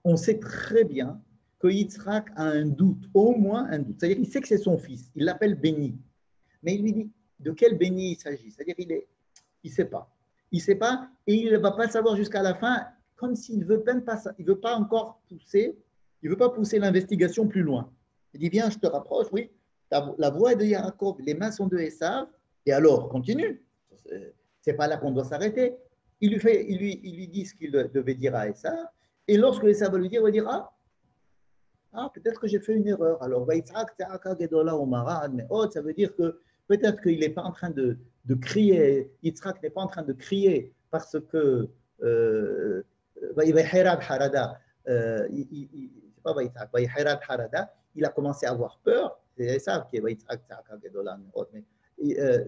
on sait très bien que Yitzhak a un doute, au moins un doute. C'est-à-dire qu'il sait que c'est son fils, il l'appelle béni. Mais il lui dit de quel béni il s'agit. C'est-à-dire qu'il ne sait pas. Il ne sait pas et il ne va pas savoir jusqu'à la fin, comme s'il ne veut pas encore pousser, il ne veut pas pousser l'investigation plus loin. Il dit, viens, je te rapproche, oui, la voix est de Yaakov, les mains sont de Esav, et alors, continue. Ce n'est pas là qu'on doit s'arrêter. Il lui dit ce qu'il devait dire à Esav, et lorsque Esav va lui dire, il va dire, peut-être que j'ai fait une erreur. Alors, ça veut dire que peut-être qu'il n'est pas en train de crier, Yitzhak n'est pas en train de crier parce que il a commencé à avoir peur. C'est Esav qui est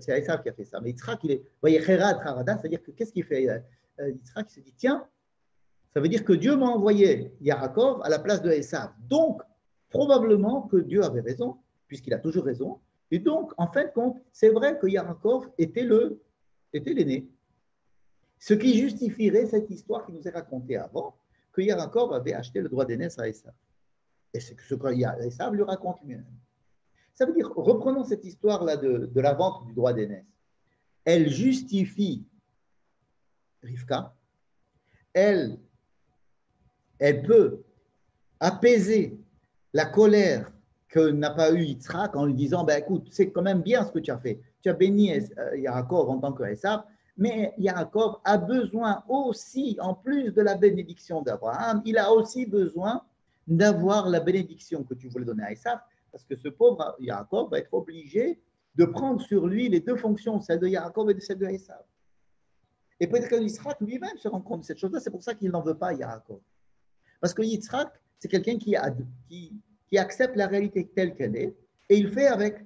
c'est Esav qui a fait ça. Mais Yitzhak, c'est-à-dire que qu'est-ce qu'il fait? Yitzhak il se dit, tiens, ça veut dire que Dieu m'a envoyé Yaakov à la place de Esav. Donc, probablement que Dieu avait raison, puisqu'il a toujours raison. Et donc, en fin de compte, c'est vrai que Yaakov était l'aîné. Ce qui justifierait cette histoire qui nous est racontée avant, que Yaakov avait acheté le droit d'aînesse à Esav. Et c'est ce que Esav lui raconte lui-même. Ça veut dire, reprenons cette histoire-là de la vente du droit d'aînesse. Elle justifie Rivka, elle, elle peut apaiser la colère que n'a pas eu Yitzhak en lui disant, ben, écoute, c'est quand même bien ce que tu as fait. Tu as béni Yaakov en tant que Esav, mais Yaakov a besoin aussi, en plus de la bénédiction d'Abraham, il a aussi besoin d'avoir la bénédiction que tu voulais donner à Esav, parce que ce pauvre Yaakov va être obligé de prendre sur lui les deux fonctions, celle de Yaakov et celle de Esav. Et peut-être que Yitzhak lui-même se rend compte de cette chose-là, c'est pour ça qu'il n'en veut pas Yaakov. Parce que Yitzhak, c'est quelqu'un qui accepte la réalité telle qu'elle est et il fait avec.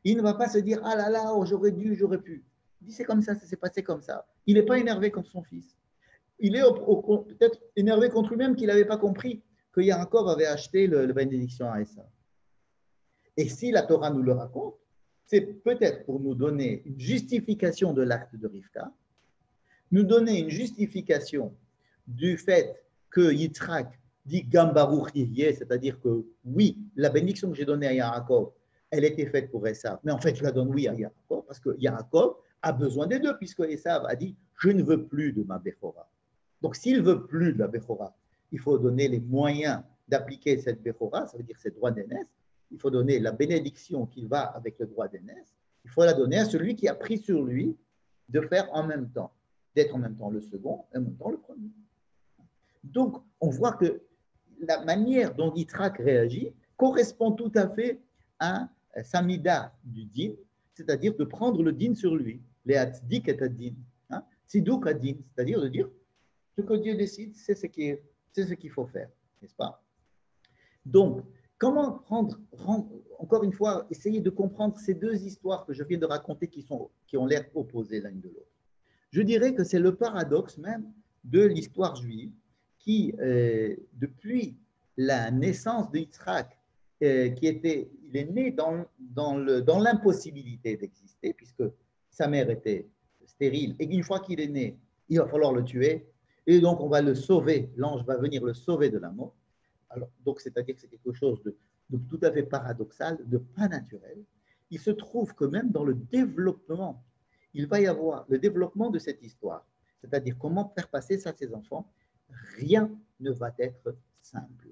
Il ne va pas se dire, ah là là, oh, j'aurais dû, j'aurais pu. Il dit, c'est comme ça s'est passé comme ça. Il n'est pas énervé contre son fils. Il est peut-être énervé contre lui-même qu'il n'avait pas compris que Yaakov avait acheté le bénédiction à Esav. Et si la Torah nous le raconte, c'est peut-être pour nous donner une justification de l'acte de Rivka, nous donner une justification du fait que Yitzhak dit Gambaruch Ihyeh, c'est-à-dire que oui, la bénédiction que j'ai donnée à Yaakov, elle était faite pour Esav, mais en fait je la donne oui à Yaakov, parce que Yaakov a besoin des deux, puisque Esav a dit je ne veux plus de ma Bechora. Donc s'il ne veut plus de la Bechora, il faut donner les moyens d'appliquer cette Bechora, ça veut dire ses droits d'aînesse, il faut donner la bénédiction qui va avec le droit d'aînesse, il faut la donner à celui qui a pris sur lui de faire en même temps, d'être en même temps le second et en même temps le premier. Donc, on voit que la manière dont Yitzhak réagit correspond tout à fait à Samida du din, c'est-à-dire de prendre le din sur lui, les hatzik et din, tziduk din, c'est-à-dire de dire ce que Dieu décide, c'est ce qu'il faut faire, n'est-ce pas? Donc, comment encore une fois, essayer de comprendre ces deux histoires que je viens de raconter qui ont l'air opposées l'une de l'autre? Je dirais que c'est le paradoxe même de l'histoire juive qui, depuis la naissance de Yitzhak, il est né dans l'impossibilité d'exister, puisque sa mère était stérile, et une fois qu'il est né, il va falloir le tuer, et donc on va le sauver, l'ange va venir le sauver de la mort. Alors, donc, c'est-à-dire que c'est quelque chose de tout à fait paradoxal, de pas naturel. Il se trouve que même dans le développement, il va y avoir le développement de cette histoire, c'est-à-dire comment faire passer ça à ses enfants. Rien ne va être simple.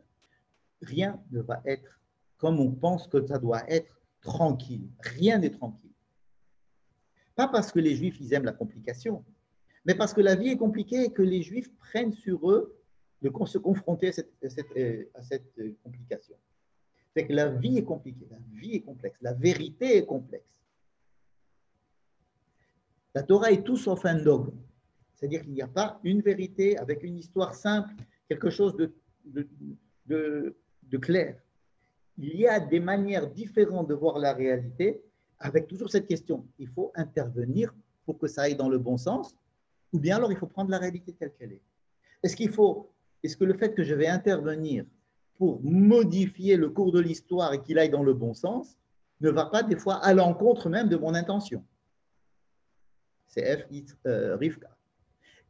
Rien ne va être comme on pense que ça doit être tranquille. Rien n'est tranquille. Pas parce que les Juifs, ils aiment la complication, mais parce que la vie est compliquée et que les Juifs prennent sur eux de se confronter à cette complication. C'est que la vie est compliquée, la vie est complexe, la vérité est complexe. La Torah est tout sauf un dogme. C'est-à-dire qu'il n'y a pas une vérité avec une histoire simple, quelque chose de clair. Il y a des manières différentes de voir la réalité avec toujours cette question. Il faut intervenir pour que ça aille dans le bon sens, ou bien alors il faut prendre la réalité telle qu'elle est. Est-ce que le fait que je vais intervenir pour modifier le cours de l'histoire et qu'il aille dans le bon sens ne va pas des fois à l'encontre même de mon intention? C'est Rivka.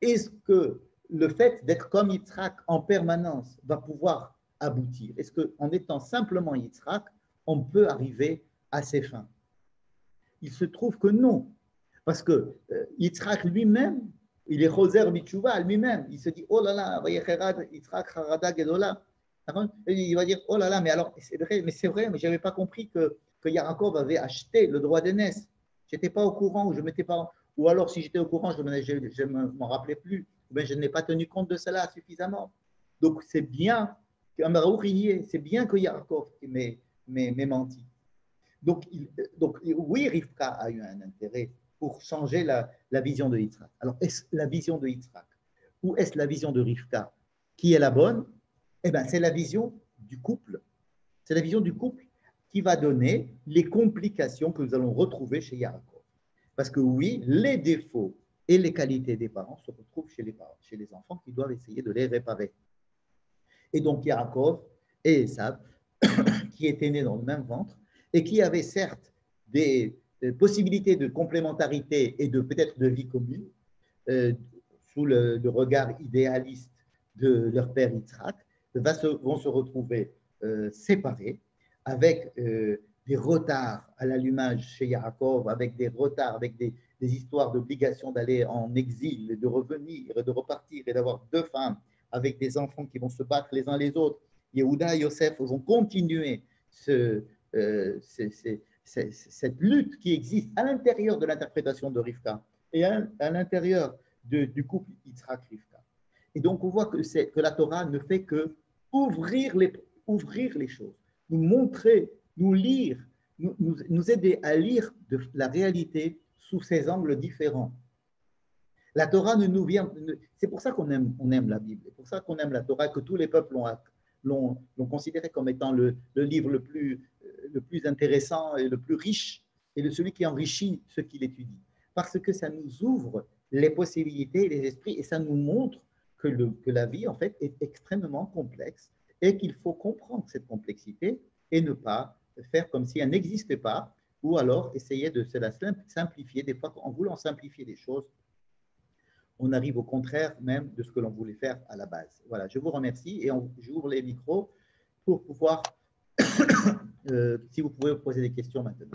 Est-ce que le fait d'être comme Yitzhak en permanence va pouvoir aboutir? Est-ce qu'en étant simplement Yitzhak, on peut arriver à ses fins? Il se trouve que non, parce que Yitzhak lui-même, il est Choser Bitshuva lui-même, il se dit, oh là là, Yitzhak Harada Gedola. Il va dire, oh là là, mais alors, c'est vrai, mais je n'avais pas compris que Yaakov avait acheté le droit d'aînesse. Je n'étais pas au courant, je m'étais pas... Ou alors, si j'étais au courant, je ne m'en rappelais plus. Mais je n'ai pas tenu compte de cela suffisamment. Donc, c'est bien c'est bien que Yaakov m'ait menti. Donc, oui, Rivka a eu un intérêt pour changer la vision de Yitzhak. Alors, est-ce la vision de Yitzhak ou est-ce la vision de Rivka qui est la bonne? Eh bien, c'est la vision du couple. C'est la vision du couple qui va donner les complications que nous allons retrouver chez Yaakov. Parce que oui, les défauts et les qualités des parents se retrouvent chez les parents, chez les enfants qui doivent essayer de les réparer. Et donc Yaakov et Esav, qui étaient nés dans le même ventre et qui avaient certes des possibilités de complémentarité et de peut-être de vie commune, sous le regard idéaliste de leur père Yitzhak, vont se retrouver séparés avec des retards à l'allumage chez Yaakov, avec des retards, avec des histoires d'obligation d'aller en exil, et de revenir, et de repartir, et d'avoir 2 femmes, avec des enfants qui vont se battre les uns les autres. Yehuda et Yosef vont continuer cette lutte qui existe à l'intérieur de l'interprétation de Rivka et à l'intérieur du couple Yitzhak-Rivka. Et donc, on voit que la Torah ne fait que ouvrir les choses, nous montrer, nous lire, nous aider à lire la réalité sous ces angles différents. La Torah ne nous vient. C'est pour ça qu'on aime la Bible, c'est pour ça qu'on aime la Torah, que tous les peuples l'ont considéré comme étant le livre le plus intéressant et le plus riche, et celui qui enrichit ceux qui l'étudient. Parce que ça nous ouvre les possibilités et les esprits, et ça nous montre que la vie, en fait, est extrêmement complexe et qu'il faut comprendre cette complexité et ne pas faire comme si elle n'existait pas, ou alors essayer de se la simplifier. Des fois, en voulant simplifier des choses, on arrive au contraire même de ce que l'on voulait faire à la base. Voilà, je vous remercie et j'ouvre les micros pour pouvoir, si vous pouvez poser des questions maintenant.